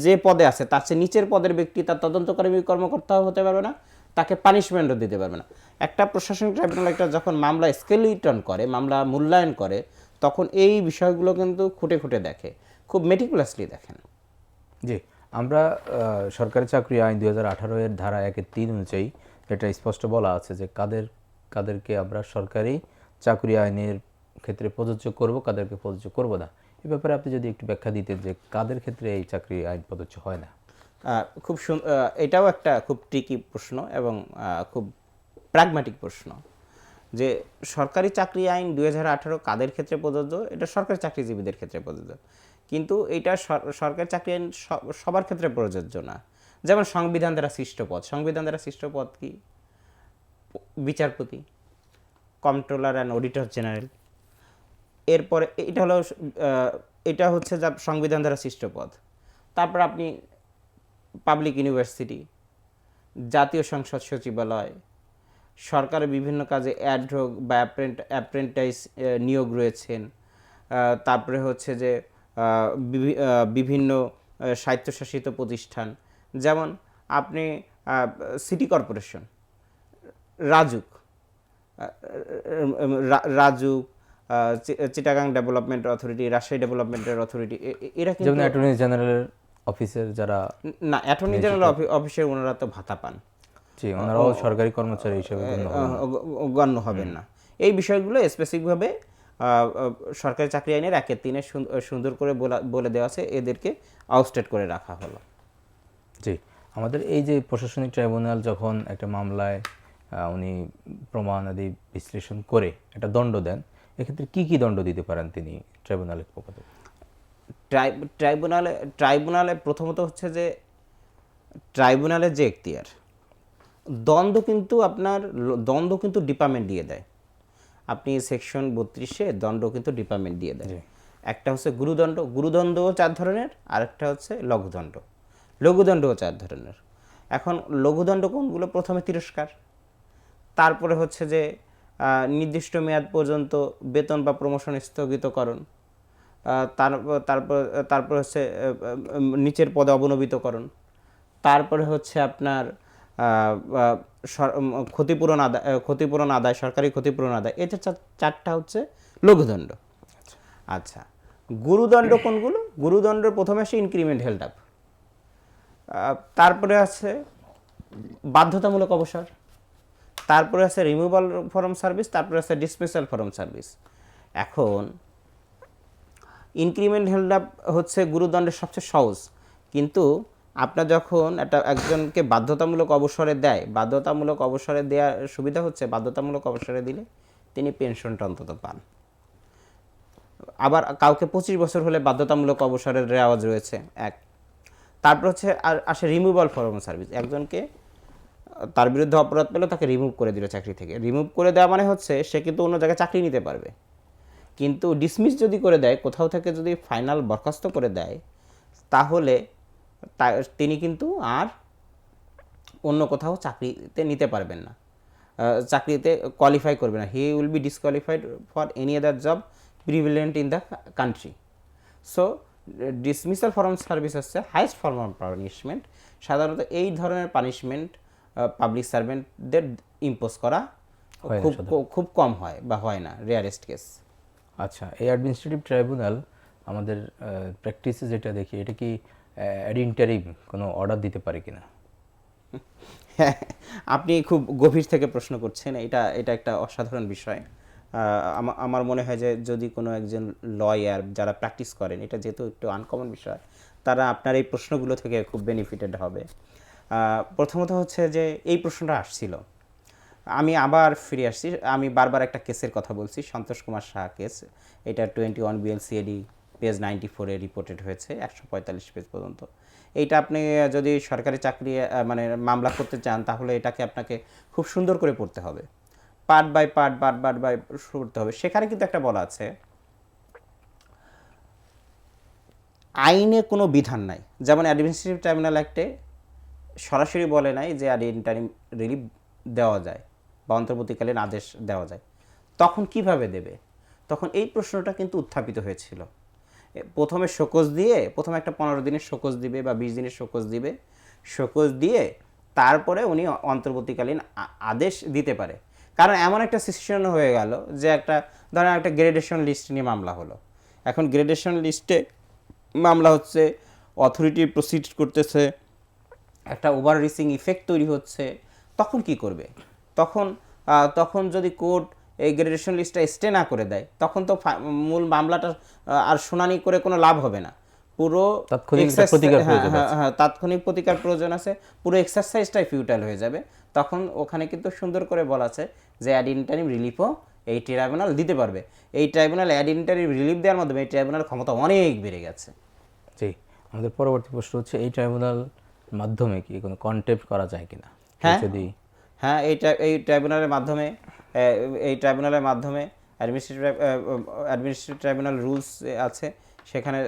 যে পদে আছে তার চেয়ে নিচের পদের ব্যক্তি তার তদন্তকারী কর্মকর্তাও হতে পারবে না, তাকে পানিশমেন্টও দিতে পারবে না। একটা প্রশাসনিক ট্রাইব্যুনাল একটা যখন মামলা স্কেলিটন করে, মামলা মূল্যায়ন করে, তখন এই বিষয়গুলো কিন্তু খুঁটে দেখে, খুব মেটিকুলাসলি দেখেন। জি, আমরা সরকারি চাকরি আইন 2018 এর ধারা 1(3) অনুযায়ী যেটা স্পষ্ট বলা আছে যে কাদেরকে আমরা সরকারি চাকরি আইনের ক্ষেত্রে প্রযোজ্য করব, কাদেরকে প্রযোজ্য করব না। এই ব্যাপারে আপনি যদি একটু ব্যাখ্যা দিতেন যে কাদের ক্ষেত্রে এই চাকরি আইন প্রযোজ্য হয় না। এটাও একটা খুব ট্রিকি প্রশ্ন এবং খুব প্র্যাগম্যাটিক প্রশ্ন যে সরকারি চাকরি আইন 2018 কাদের ক্ষেত্রে প্রযোজ্য। এটা সরকারি চাকরিজীবীদের ক্ষেত্রে প্রযোজ্য, কিন্তু এটা সরকারি চাকরি আইন সবার ক্ষেত্রে প্রযোজ্য না। যেমন সংবিধান দ্বারা সৃষ্ট পদ, সংবিধান দ্বারা সৃষ্ট পদ কি? বিচারপতি, কন্ট্রোলার অ্যান্ড অডিটর জেনারেল। এরপরে এটা হচ্ছে যা সংবিধান দ্বারা সৃষ্ট পদ। তারপর আপনি পাবলিক ইউনিভার্সিটি, জাতীয় সংসদ সচিবালয়, সরকারের বিভিন্ন কাজে অ্যাডহক বা অ্যাপ্রেন্টাইজ নিয়োগ রয়েছেন। তারপরে হচ্ছে যে বিভিন্ন স্বায়ত্তশাসিত প্রতিষ্ঠান, যেমন আপনি city corporation, RAJUK, Chittagong development authority, Rajshahi ডেভেলপমেন্টের অথরিটি, এরা কিন্তু যেমন অ্যাটর্নি জেনারেলের অফিসের যারা না, অ্যাটর্নি জেনারেল অফিসের ওনারা তো ভাতা পান, জি, ওনারাও সরকারি কর্মচারী হিসেবে গণ্য হবেন না। এই বিষয়গুলো স্পেসিফিকভাবে সরকারি চাকরি আইনের 1(3) সুন্দর করে বলে দেওয়া আছে, এদেরকে আউটস্টেট করে রাখা হলো। জি, আমাদের এই যে প্রশাসনিক ট্রাইব্যুনাল যখন একটা মামলায় উনি প্রমাণাদি বিশ্লেষণ করে একটা দণ্ড দেন, এক্ষেত্রে কি দণ্ড দিতে পারেন তিনি ট্রাইব্যুনালের পক্ষ থেকে? ট্রাইব্যুনালে প্রথমত হচ্ছে যে ট্রাইব্যুনালের যে এখতিয়ার, দ্বন্দ্ব কিন্তু ডিপার্টমেন্ট দিয়ে দেয়। আপনি সেকশন 32-এ দণ্ড কিন্তু ডিপার্টমেন্ট দিয়ে দেয়। একটা হচ্ছে গুরুদণ্ডও 4 ধরনের, আরেকটা হচ্ছে লঘুদণ্ডও 4 ধরনের। এখন লঘুদণ্ড কোনগুলো? প্রথমে তিরস্কার, তারপরে হচ্ছে যে নির্দিষ্ট মেয়াদ পর্যন্ত বেতন বা প্রমোশন স্থগিতকরণ, তারপর তারপর হচ্ছে নিচের পদে অবনমিতকরণ, তারপরে হচ্ছে আপনার ক্ষতিপূরণ আদায়, সরকারি ক্ষতিপূরণ আদায়, এটা চারটা হচ্ছে লঘুদণ্ড। আচ্ছা, গুরুদণ্ড কোনগুলো? গুরুদণ্ডের প্রথমে আসে ইনক্রিমেন্ট হেল্ড আপ, তারপরে আছে বাধ্যতামূলক অবসর, তারপরে আছে রিমুভাল ফরম সার্ভিস, তারপরে আছে ডিসমিসাল ফরম সার্ভিস। এখন ইনক্রিমেন্ট হেল্ড আপ হচ্ছে গুরুদণ্ডের সবচেয়ে সহজ, কিন্তু আপনার যখন একজনকে বাধ্যতামূলক অবসরে দেয়, বাধ্যতামূলক অবসরে দেওয়ার সুবিধা হচ্ছে বাধ্যতামূলক অবসরে দিলে তিনি পেনশনটা অন্তত পান। আবার কাউকে 25 বছর হলে বাধ্যতামূলক অবসরের রেওয়াজ রয়েছে এক। তারপর হচ্ছে আর আসে রিমুভাল ফরম সার্ভিস, একজনকে তার বিরুদ্ধে অপরাধ পেলে তাকে রিমুভ করে দিল চাকরি থেকে। রিমুভ করে দেওয়া মানে হচ্ছে সে কিন্তু অন্য জায়গায় চাকরি নিতে পারবে, কিন্তু ডিসমিস যদি করে দেয়, কোথাও থেকে যদি ফাইনাল বরখাস্ত করে দেয়, তাহলে তিনি কিন্তু আর অন্য কোথাও চাকরিতে নিতে পারবেন না, চাকরিতে কোয়ালিফাই করবে না। He will be disqualified for any other job prevalent in the country. So dismissal from service হচ্ছে হাইয়েস্ট ফর্ম অফ পানিশমেন্ট। সাধারণত এই ধরনের পানিশমেন্ট পাবলিক সার্ভেন্টদের ইম্পোজ করা খুব কম হয় বা হয় না, রেয়ারেস্ট কেস। আচ্ছা, এই অ্যাডমিনিস্ট্রেটিভ ট্রাইব্যুনাল আমাদের প্র্যাকটিসে যেটা দেখি, এটা কি অ্যাড ইন্টারিম কোনো অর্ডার দিতে পারে কিনা? হ্যাঁ, আপনি খুব গভীর থেকে প্রশ্ন করছেন, এটা একটা অসাধারণ বিষয়। আমার মনে হয় যে যদি কোনো একজন লয়ার যারা প্র্যাকটিস করেন, এটা যেহেতু একটু আনকমন বিষয়, তারা আপনার এই প্রশ্নগুলো থেকে খুব বেনিফিটেড হবে। প্রথমত হচ্ছে যে এই প্রশ্নটা আসছিল, আমি আবার ফিরে আসছি, আমি বারবার একটা কেসের কথা বলছি, সন্তোষ কুমার সাহা কেস। এটা 21 BLCAD পেজ 94-এ রিপোর্টেড হয়েছে, 145 পেজ পর্যন্ত। এইটা আপনি যদি সরকারি চাকরি মানে মামলা করতে চান, তাহলে এটাকে আপনাকে খুব সুন্দর করে পড়তে হবে, পার্ট বাই পার্ট পড়তে হবে। সেখানে কিন্তু একটা বলা আছে, আইনে কোনো বিধান নাই, যেমন অ্যাডমিনিস্ট্রেটিভ ট্রাইব্যুনাল অ্যাক্টে সরাসরি বলে নাই যে আর ইন্টারিম রিলিফ দেওয়া যায় বা অন্তর্বর্তীকালীন আদেশ দেওয়া যায়। তখন কিভাবে দেবে? তখন এই প্রশ্নটা কিন্তু উত্থাপিত হয়েছিল। প্রথমে শোকজ দিয়ে, প্রথমে একটা 15 দিনের শোকজ দিবে বা 20 দিনের শোকজ দিবে, শোকজ দিয়ে তারপরে উনি অন্তর্বর্তীকালীন আদেশ দিতে পারে। কারণ এমন একটা সিচুয়েশন হয়ে গেল যে ধরেন একটা গ্রেডেশন লিস্ট নিয়ে মামলা হলো। এখন গ্রেডেশন লিস্টে মামলা হচ্ছে, অথরিটি প্রসিড করতেছে, একটা ওভার রিচিং ইফেক্ট তৈরি হচ্ছে, তখন কি করবে? তখন যদি কোর্ট এই গ্রেডেশন লিস্টটা স্টে না করে দেয়, তখন তো মূল মামলাটা আর শুনানি করে কোনো লাভ হবে না, পুরো তাৎক্ষণিক প্রতিকার প্রয়োজন আছে, পুরো এক্সারসাইজটাই ফিউটাইল হয়ে যাবে। তখন ওখানে কিন্তু সুন্দর করে বলা আছে যে অ্যাড ইন্টারিম রিলিফও এই ট্রাইব্যুনাল দিতে পারবে। এই ট্রাইব্যুনাল অ্যাড ইন্টারিম রিলিফ দেওয়ার মাধ্যমে এই ট্রাইব্যুনাল ক্ষমতা অনেক বেড়ে গেছে। জি, আমাদের পরবর্তী প্রশ্ন হচ্ছে, এই ট্রাইব্যুনাল মাধ্যমে কি কোনো কন্টেম্প্ট করা যায় কিনা? হ্যাঁ, এই ট্রাইব্যুনালের মাধ্যমে অ্যাডমিনিস্ট্রেটিভ ট্রাইব্যুনাল রুলস আছে, সেখানে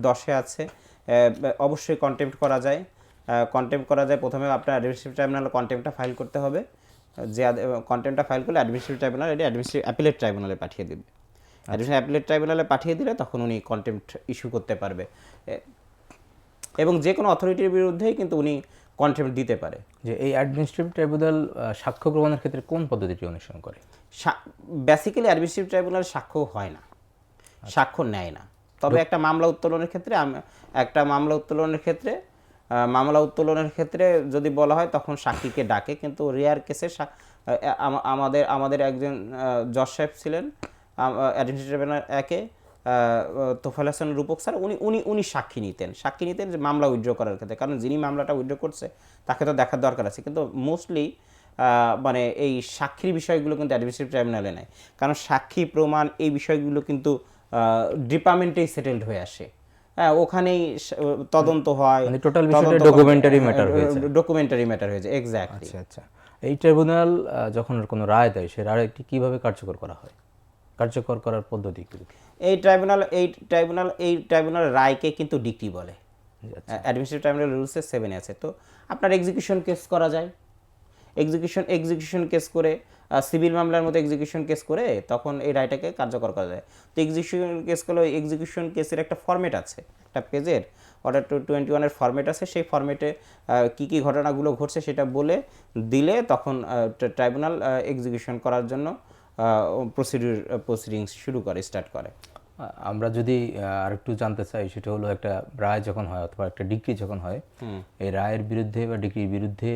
10-এ আছে, অবশ্যই কন্টেম্প্ট করা যায়। প্রথমে আপনার অ্যাডমিনিস্ট্রেটিভ ট্রাইব্যুনালে কন্টেম্পটা ফাইল করতে হবে। যে কন্টেম্পটা ফাইল করলে অ্যাডমিনিস্ট্রেটিভ ট্রাইব্যুনাল এটি অ্যাডমিনিস্ট্রেটিভ অ্যাপিলেট ট্রাইব্যুনালে পাঠিয়ে দেবে। অ্যাডমিনিস্ট্রেটিভ অ্যাপিলেট ট্রাইব্যুনালে পাঠিয়ে দিলে তখন উনি কন্টেম্পট ইস্যু করতে পারবে, এবং যে কোনো অথরিটির বিরুদ্ধেই কিন্তু উনি কন্টেম্পট দিতে পারে। যে এই অ্যাডমিনিস্ট্রেটিভ ট্রাইব্যুনাল সাক্ষ্য গ্রহণের ক্ষেত্রে কোন পদ্ধতিটি অনুসরণ করে? বেসিক্যালি অ্যাডমিনিস্ট্রেটিভ ট্রাইব্যুনাল সাক্ষ্য হয় না, সাক্ষ্য নেয় না। তবে একটা মামলা উত্তোলনের ক্ষেত্রে যদি বলা হয় তখন সাক্ষীকে ডাকে, কিন্তু রেয়ার কেসে আমাদের একজন জজ সাহেব ছিলেন অ্যাডমিনিস্ট্রেটিভ ট্রাইব্যুনাল একে, তোফায়েল হাসান রূপক স্যার, উনি সাক্ষী নিতেন যে মামলা উইথড্র করার ক্ষেত্রে, কারণ যিনি মামলাটা উইথড্র করছে তাকে তো দেখার দরকার আছে। কিন্তু মোস্টলি মানে এই সাক্ষীর বিষয়গুলো কিন্তু অ্যাডমিনিস্ট্রেটিভ ট্রাইব্যুনালে নেয়, কারণ সাক্ষী প্রমাণ এই বিষয়গুলো কিন্তু ডিপার্টমেন্টেই সেটেলড হয়ে আসে। হ্যাঁ, ওখানেই তদন্ত হয়, মানে টোটাল বিষয়টা ডকুমেন্টারি ম্যাটার হয়ে যায়। এক্স্যাক্টলি। আচ্ছা, এই ট্রাইব্যুনাল যখন কোনো রায় দেয়, সেই রায়টি কিভাবে কার্যকর করা হয়? কার্যকর করার পদ্ধতি কি? এই ট্রাইব্যুনাল রায়কে কিন্তু ডিক্রি বলে। অ্যাডমিনিস্ট্রেটিভ ট্রাইব্যুনাল রুলসে 7 আছে। তো আপনার এক্সিকিউশন কেস করা যায়, এক্সিকিউশন কেস করে, সিভিল মামলার মতো এক্সিকিউশন কেস করে তখন এই রায়টাকে কার্যকর করা যায়। তো এক্সিকিউশন কেস করলে এক্সিকিউশন কেসের একটা ফরম্যাট আছে, একটা পেজের অর্ডার 221-এর ফরম্যাট আছে, সেই ফরম্যাটে কী কী ঘটনাগুলো ঘটছে সেটা বলে দিলে তখন ট্রাইব্যুনাল এক্সিকিউশন করার জন্য প্রসিডিংস শুরু করে, স্টার্ট করে। আমরা যদি আরেকটু জানতে চাই, সেটা হলো একটা রায় যখন হয় অথবা একটা ডিগ্রি যখন হয়, এই রায়ের বিরুদ্ধে বা ডিগ্রির বিরুদ্ধে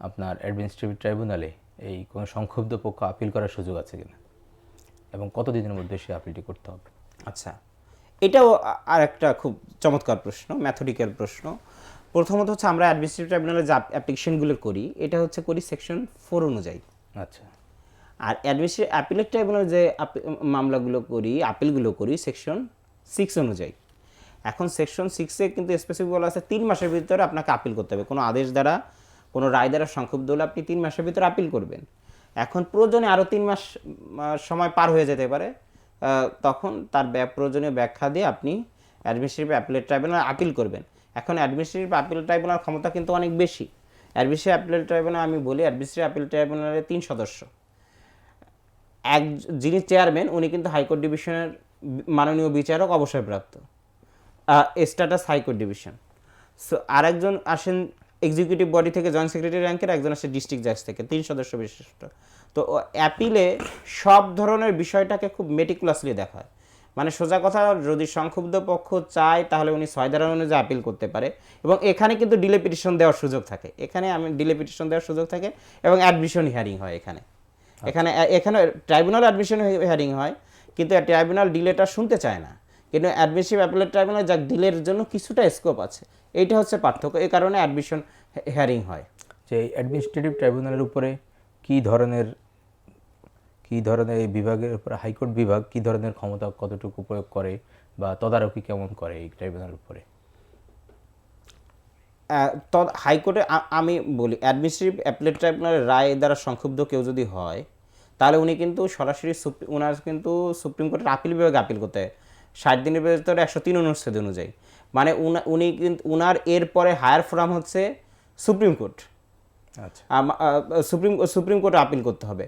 আপনার অ্যাডমিনিস্ট্রেটিভ ট্রাইব্যুনালে এই কোনো সংক্ষুব্ধ পক্ষ আপিল করার সুযোগ আছে কিনা, এবং কতদিনের মধ্যে সে আপিলটি করতে হবে? আচ্ছা, এটাও আর একটা খুব চমৎকার প্রশ্ন, ম্যাথডিক্যাল প্রশ্ন। প্রথমত হচ্ছে আমরা অ্যাডমিনিস্ট্রেটিভ ট্রাইব্যুনালে যে অ্যাপ্লিকেশনগুলো করি এটা হচ্ছে করি সেকশন 4 অনুযায়ী। আচ্ছা, আর অ্যাডমিনিস্ট্রেটিভ অ্যাপিলেট ট্রাইব্যুনালে যে মামলাগুলো করি, আপিলগুলো করি সেকশন 6 অনুযায়ী। এখন সেকশন 6-এ কিন্তু স্পেসিফিক বলা আছে 3 মাসের ভিতরে আপনাকে আপিল করতে হবে। কোনো আদেশ দ্বারা, কোনো রায় দ্বারা সংক্ষুব্ধ হলে আপনি 3 মাসের ভিতরে আপিল করবেন। এখন প্রয়োজনে আরও 3 মাস সময় পার হয়ে যেতে পারে, তখন তার প্রয়োজনীয় ব্যাখ্যা দিয়ে আপনি অ্যাডমিনিস্ট্রেটিভ অ্যাপিলেট ট্রাইব্যুনালে আপিল করবেন। এখন অ্যাডমিনিস্ট্রেটিভ আপিল ট্রাইব্যুনাল ক্ষমতা কিন্তু অনেক বেশি। অ্যাডমিনিস্ট্রেটিভ অ্যাপিলেট ট্রাইব্যুনাল আমি বলি, অ্যাডমিনিস্ট্রেটিভ আপিল ট্রাইব্যুনালের 3 সদস্য। যিনি চেয়ারম্যান উনি কিন্তু হাইকোর্ট ডিভিশনের মাননীয় বিচারক অবসরপ্রাপ্ত, স্ট্যাটাস হাইকোর্ট ডিভিশন। সো আরেকজন আসেন এক্সিকিউটিভ বডি থেকে, জয়েন্ট সেক্রেটারি র্যাঙ্কের, একজন আসে ডিস্ট্রিক্ট জাজ থেকে, 3 সদস্য বিশিষ্ট। তো অ্যাপিলে সব ধরনের বিষয়টাকে খুব মেটিকুলাসলি দেখা হয়। মানে সোজা কথা, যদি সংক্ষুব্ধ পক্ষ চায় তাহলে উনি 6 ধারা অনুযায়ী আপিল করতে পারে, এবং এখানে কিন্তু ডিলে পিটিশন দেওয়ার সুযোগ থাকে, ডিলে পিটিশন দেওয়ার সুযোগ থাকে, এবং অ্যাডমিশন হিয়ারিং হয় এখানে ট্রাইব্যুনাল অ্যাডমিশন হিয়ারিং হয়, কিন্তু ট্রাইব্যুনাল ডিলেটা শুনতে চায় না। কিন্তু অ্যাডমিনিস্ট্রেটিভ অ্যাপিলেট ট্রাইব্যুনাল যা ডিলের জন্য কিছুটা স্কোপ আছে, এইটা হচ্ছে পার্থক্য। এই কারণে অ্যাডমিশন হিয়ারিং হয়। যে অ্যাডমিনিস্ট্রেটিভ ট্রাইব্যুনালের উপরে কী ধরনের এই বিভাগের উপরে হাইকোর্ট বিভাগ কী ধরনের ক্ষমতা কতটুকু প্রয়োগ করে বা তদারকি কেমন করে এই ট্রাইব্যুনালের উপরে? হাইকোর্টে আমি বলি, অ্যাডমিনিস্ট্রেটিভ অ্যাপিলেট ট্রাইব্যুনালের রায় দ্বারা সংক্ষুব্ধ কেউ যদি হয় তাহলে উনি কিন্তু সরাসরি ওনার কিন্তু সুপ্রিম কোর্টের আপিল বিভাগে আপিল করতে হয় 60 দিনের ভিতরে 103 অনুচ্ছেদ অনুযায়ী। মানে উনি কিন্তু উনার এরপরে হায়ার ফোরাম হচ্ছে সুপ্রিম কোর্ট। আচ্ছা, সুপ্রিম কোর্টে আপিল করতে হবে,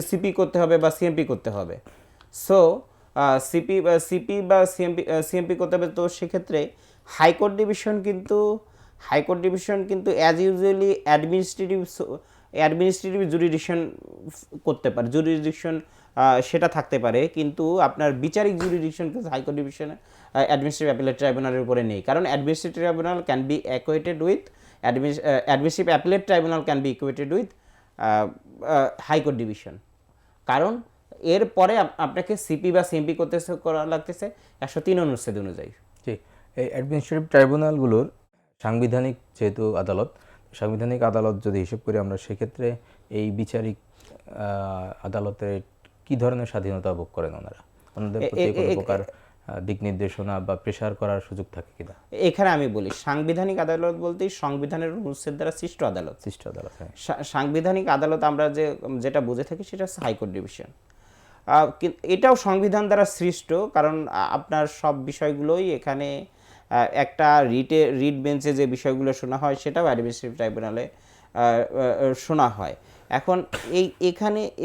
সিপি করতে হবে বা সিএমপি করতে হবে। সো সিপি বা সিএমপি করতে হবে। তো সেক্ষেত্রে হাইকোর্ট ডিভিশন কিন্তু অ্যাজ ইউজুয়ালি অ্যাডমিনিস্ট্রেটিভ জুরিডিকশন করতে পারে, জুরিডিকশন সেটা থাকতে পারে, কিন্তু আপনার বিচারিক জুরিডিকশন কিন্তু হাইকোর্ট ডিভিশনে অ্যাডমিনিস্ট্রেটিভ অ্যাপিলেট ট্রাইব্যুনালের উপরে নেই। কারণ administrative tribunal can be ইকুয়েটেড with administrative appellate tribunal can be ইকুয়েটেড with high court division. কারণ এরপরে আপনাকে সিপি বা সিএমপি করা লাগতেছে 103 অনুচ্ছেদ অনুযায়ী। জি, এই অ্যাডমিনিস্ট্রেটিভ ট্রাইব্যুনালগুলোর সাংবিধানিক যেহেতু আদালত, সাংবিধানিক আদালত যদি হিসেব করি আমরা, সেক্ষেত্রে এই বিচারিক আদালতের কী ধরনের স্বাধীনতা ভোগ করেন ওনারা? ওনাদের প্রতি কোনো প্রকার দিক নির্দেশনা বা প্রেশার করার সুযোগ থাকে কিনা? এখানে আমি বলি, সাংবিধানিক আদালত বলতেই সংবিধানের অনুচ্ছেদ দ্বারা সৃষ্ট আদালত। হ্যাঁ। সাংবিধানিক আদালত আমরা যেটা বুঝে থাকি সেটা হচ্ছে হাইকোর্ট ডিভিশন। এটাও সংবিধান দ্বারা সৃষ্ট, কারণ আপনার সব বিষয়গুলোই এখানে একটা রিট বেঞ্চে যে বিষয়গুলো শোনা হয় সেটাও অ্যাডমিনিস্ট্রেটিভ ট্রাইব্যুনালে শোনা হয়। এখন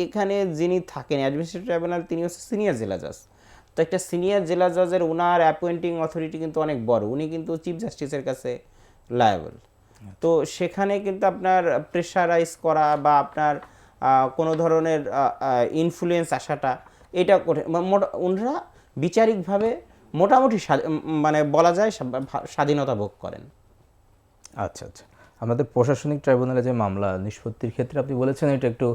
এখানে যিনি থাকেন অ্যাডমিনিস্ট্রেটিভ ট্রাইব্যুনাল, তিনি হচ্ছে সিনিয়র জেলা জাজ। তো একটা সিনিয়র জেলা জজের ওনার অ্যাপয়েন্টিং অথরিটি কিন্তু অনেক বড়, উনি কিন্তু চিফ জাস্টিসের কাছে লায়াবল। তো সেখানে কিন্তু আপনার প্রেশারাইজ করা বা আপনার কোনো ধরনের ইনফ্লুয়েন্স আসাটা, এটা ওনারা বিচারিকভাবে মোটামুটি মানে বলা যায় স্বাধীনতা ভোগ করেন। আচ্ছা, আমাদের প্রশাসনিক ট্রাইব্যুনালে যে মামলা নিষ্পত্তির ক্ষেত্রে আপনি বলেছেন এটা একটু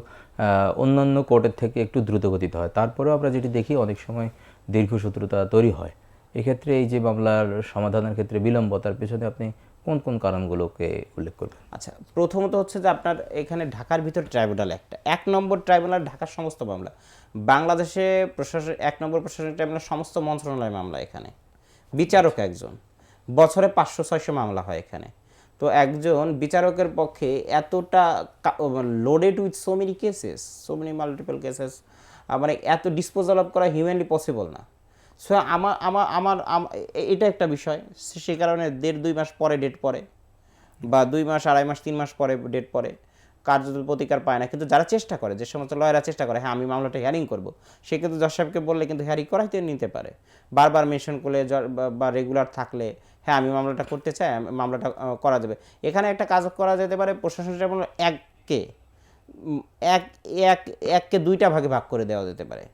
অন্যান্য কোর্টের থেকে একটু দ্রুতগতিতে হয়, তারপরেও আমরা যেটি দেখি অনেক সময় দীর্ঘসূত্রতা তৈরি হয়। এক্ষেত্রে এই যে মামলার সমাধানের ক্ষেত্রে বিলম্বতার পেছনে আপনি কোন কোন কারণগুলোকে উল্লেখ করবেন? আচ্ছা, প্রথমত হচ্ছে যে আপনার এখানে ঢাকার ভিতর ট্রাইব্যুনাল এক নম্বর ট্রাইব্যুনাল, ঢাকার সমস্ত মামলা। বাংলাদেশে এক নম্বর প্রশাসনিক ট্রাইব্যুনাল সমস্ত মন্ত্রণালয় মামলা, এখানে বিচারক একজন, বছরে 500-600 মামলা হয় এখানে। তো একজন বিচারকের পক্ষে এতটা loaded with so many multiple cases, মানে এত ডিসপোজাল অফ করা হিউম্যানলি পসিবল না। সো আমার এটা একটা বিষয়, সে কারণে 1.5-2 মাস পরে ডেট পড়ে, বা 2 মাস 2.5 মাস 3 মাস পরে ডেট পড়ে। কার্যত প্রতিকার পায় না। কিন্তু যারা চেষ্টা করে, যে সমস্ত লয়াররা চেষ্টা করে, হ্যাঁ আমি মামলাটা হিয়ারিং করব, সে কিন্তু জজ সাহেবকে বললে কিন্তু হিয়ারিং করাইতে নিতে পারে। বারবার মেনশন করলে বা রেগুলার থাকলে, হ্যাঁ আমি মামলাটা করতে চাই, মামলাটা করা যাবে। এখানে একটা কাজ করা যেতে পারে, প্রশাসন ট্রাইব্যুনাল এককে এক এক এককে দুইটা ভাগে ভাগ করে দেওয়া যেতে পারে।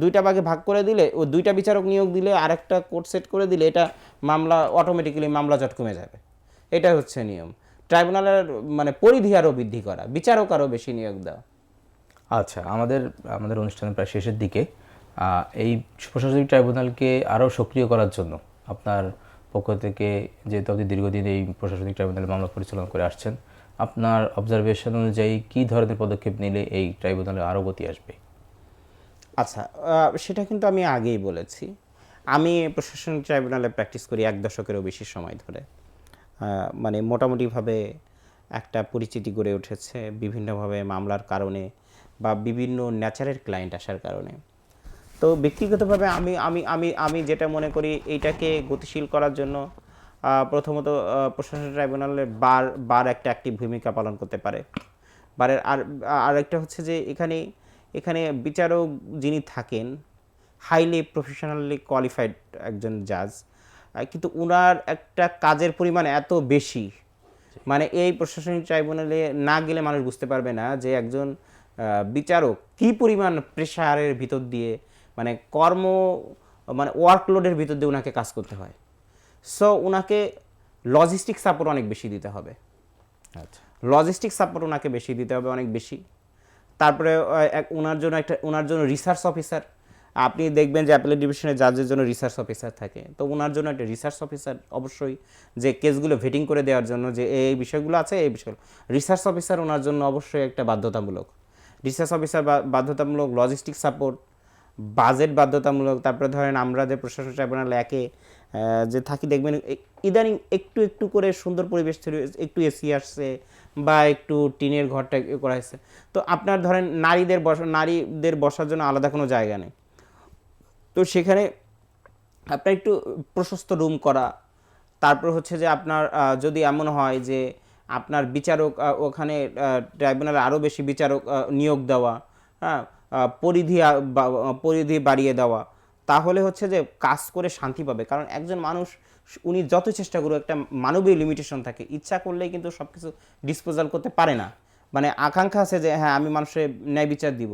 দুইটা ভাগে ভাগ করে দিলে, ও দুইটা বিচারক নিয়োগ দিলে, আরেকটা কোর্ট সেট করে দিলে, এটা মামলা অটোমেটিক্যালি মামলা জট কমে যাবে। এটা হচ্ছে নিয়ম। ট্রাইব্যুনালের মানে পরিধি আরও বৃদ্ধি করা, বিচারক আরও বেশি নিয়োগ দেওয়া। আচ্ছা, আমাদের অনুষ্ঠানের প্রায় শেষের দিকে এই প্রশাসনিক ট্রাইব্যুনালকে আরও সক্রিয় করার জন্য আপনার পক্ষ থেকে, যেহেতু আপনি দীর্ঘদিন এই প্রশাসনিক ট্রাইব্যুনালে মামলা পরিচালনা করে আসছেন, আপনার অবজারভেশন অনুযায়ী কী ধরনের পদক্ষেপ নিলে এই ট্রাইব্যুনালে আরও গতি আসবে? আচ্ছা, সেটা কিন্তু আমি আগেই বলেছি। আমি প্রশাসনিক ট্রাইব্যুনালে প্র্যাকটিস করি 1 দশকেরও বেশি সময় ধরে। মানে মোটামুটিভাবে একটা পরিচিতি গড়ে উঠেছে বিভিন্নভাবে মামলার কারণে বা বিভিন্ন ন্যাচারের ক্লায়েন্ট আসার কারণে। তো ব্যক্তিগতভাবে আমি আমি আমি আমি যেটা মনে করি, এইটাকে গতিশীল করার জন্য প্রথমত প্রশাসনিক ট্রাইব্যুনালের বার একটা অ্যাক্টিভ ভূমিকা পালন করতে পারে। বারের আরেকটা হচ্ছে যে এখানে বিচারক যিনি থাকেন, হাইলি প্রফেশনালি কোয়ালিফাইড একজন জাজ, কিন্তু উনার একটা কাজের পরিমাণ এত বেশি, মানে এই প্রশাসনিক ট্রাইব্যুনালে না গেলে মানুষ বুঝতে পারবে না যে একজন বিচারক কী পরিমাণ প্রেশারের ভিতর দিয়ে, মানে মানে ওয়ার্কলোডের ভিতর দিয়ে ওনাকে কাজ করতে হয়। সো ওনাকে লজিস্টিক সাপোর্ট অনেক বেশি দিতে হবে। আচ্ছা, লজিস্টিক সাপোর্ট ওনাকে বেশি দিতে হবে, অনেক বেশি। তারপরে ওনার জন্য রিসার্চ অফিসার, আপনি দেখবেন যে অ্যাপেলেট ডিভিশনের জাজের জন্য রিসার্চ অফিসার থাকে, তো ওনার জন্য একটা রিসার্চ অফিসার অবশ্যই, যে কেসগুলো ভেটিং করে দেওয়ার জন্য, যে এই বিষয়গুলো আছে, এই বিষয়গুলো রিসার্চ অফিসার ওনার জন্য অবশ্যই একটা বাধ্যতামূলক। রিসার্চ অফিসার বাধ্যতামূলক, লজিস্টিক সাপোর্ট, বাজেট বাধ্যতামূলক। তারপরে ধরেন আমরা যে প্রশাসন ট্রাইব্যুনাল একে যে থাকি, দেখবেন ইদানিং একটু একটু করে সুন্দর পরিবেশ তৈরি, একটু এসি আসছে বা একটু টিনের ঘরটা করা হয়েছে। তো আপনার ধরেন নারীদের বসার জন্য আলাদা কোনো জায়গা নেই, তো সেখানে আপনার একটু প্রশস্ত রুম করা। তারপর হচ্ছে যে আপনার যদি এমন হয় যে আপনার বিচারক ওখানে ট্রাইব্যুনালে আরও বেশি বিচারক নিয়োগ দেওয়া, হ্যাঁ, পরিধি বাড়িয়ে দেওয়া, তাহলে হচ্ছে যে কাজ করে শান্তি পাবে। কারণ একজন মানুষ, উনি যত চেষ্টা করুক, একটা মানবীয় লিমিটেশন থাকে, ইচ্ছা করলেই কিন্তু সব কিছু ডিসপোজাল করতে পারে না। মানে আকাঙ্ক্ষা আছে যে হ্যাঁ আমি মানুষের ন্যায় বিচার দিব,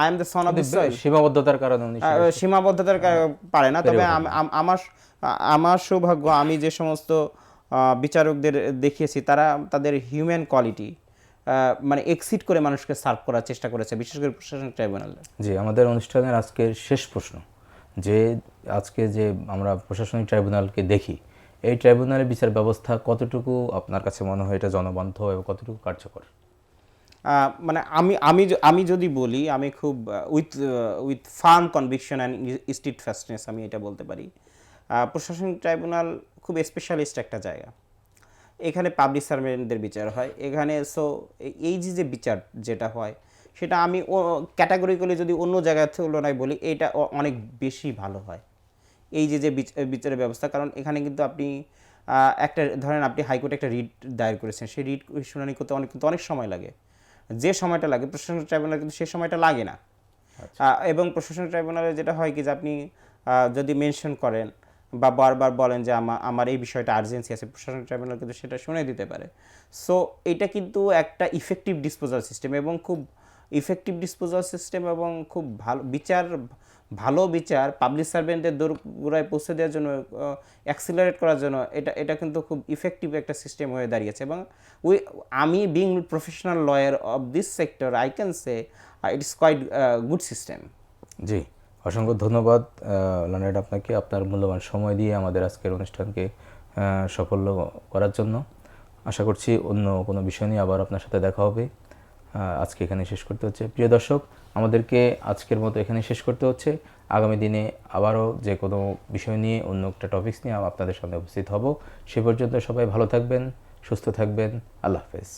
I am the son of the soil, সীমাবদ্ধতার কারণে উনি সীমাবদ্ধতার পারে না। তবে আমার সৌভাগ্য, আমি যে সমস্ত বিচারকদের দেখিয়েছি, তাদের হিউম্যান কোয়ালিটি মানে এক্সিড করে মানুষকে সার্ভ করার চেষ্টা করেছে, বিশেষ করে প্রশাসনিক ট্রাইব্যুনালে। জি, আমাদের অনুষ্ঠানের আজকের শেষ প্রশ্ন, যে আজকে যে আমরা প্রশাসনিক ট্রাইব্যুনালকে দেখি, এই ট্রাইব্যুনালের বিচার ব্যবস্থা কতটুকু আপনার কাছে মনে হয় এটা জনবান্ধব এবং কতটুকু কার্যকর? মানে আমি যদি বলি, আমি খুব উইথ ফার্ম কনভিকশন অ্যান্ড স্টিডফাস্টনেস আমি এটা বলতে পারি, প্রশাসনিক ট্রাইব্যুনাল খুব স্পেশালিস্ট একটা জায়গা। এখানে পাবলিক সার্ভেন্টদের বিচার হয় এখানে। সো এই যে বিচার যেটা হয়, সেটা আমি ক্যাটাগরিক্যালি যদি অন্য জায়গার তুলনায় বলি, এটা অনেক বেশি ভালো হয় এই যে বিচারের ব্যবস্থা। কারণ এখানে কিন্তু আপনি একটা ধরেন আপনি হাইকোর্টে একটা রিট দায়ের করেছেন, সেই রিট শুনানি করতে কিন্তু অনেক সময় লাগে। যে সময়টা লাগে প্রশাসনিক ট্রাইব্যুনালে কিন্তু সেই সময়টা লাগে না। এবং প্রশাসনিক ট্রাইব্যুনালে যেটা হয় কি, যে আপনি যদি মেনশন করেন বা বারবার বলেন যে আমার এই বিষয়টা আর্জেন্সি আছে, প্রশাসনিক ট্রাইব্যুনাল কিন্তু সেটা শুনে দিতে পারে। সো এটা কিন্তু একটা ইফেক্টিভ ডিসপোজাল সিস্টেম, এবং খুব ইফেক্টিভ ডিসপোজাল সিস্টেম, এবং খুব ভালো বিচার পাবলিক সার্ভেন্টদের দোরগোড়ায় পৌঁছে দেওয়ার জন্য, অ্যাক্সিলারেট করার জন্য এটা কিন্তু খুব ইফেক্টিভ একটা সিস্টেম হয়ে দাঁড়িয়েছে। এবং আমি being professional lawyer of this sector, I can say it is quite good system. জি, অসংখ্য ধন্যবাদ লর্নেড আপনাকে, আপনার মূল্যবান সময় দিয়ে আমাদের আজকের অনুষ্ঠানকে সাফল্য করার জন্য। আশা করছি অন্য কোনো বিষয় নিয়ে আবার আপনার সাথে দেখা হবে। আজকে এখানে শেষ করতে হচ্ছে। প্রিয় দর্শক, আমাদেরকে আজকের মতো এখানে শেষ করতে হচ্ছে। আগামী দিনে আবারও যে কোনো বিষয় নিয়ে, অন্য একটা টপিকস নিয়ে আপনাদের সামনে উপস্থিত হব। সে পর্যন্ত সবাই ভালো থাকবেন, সুস্থ থাকবেন। আল্লাহ হাফেজ।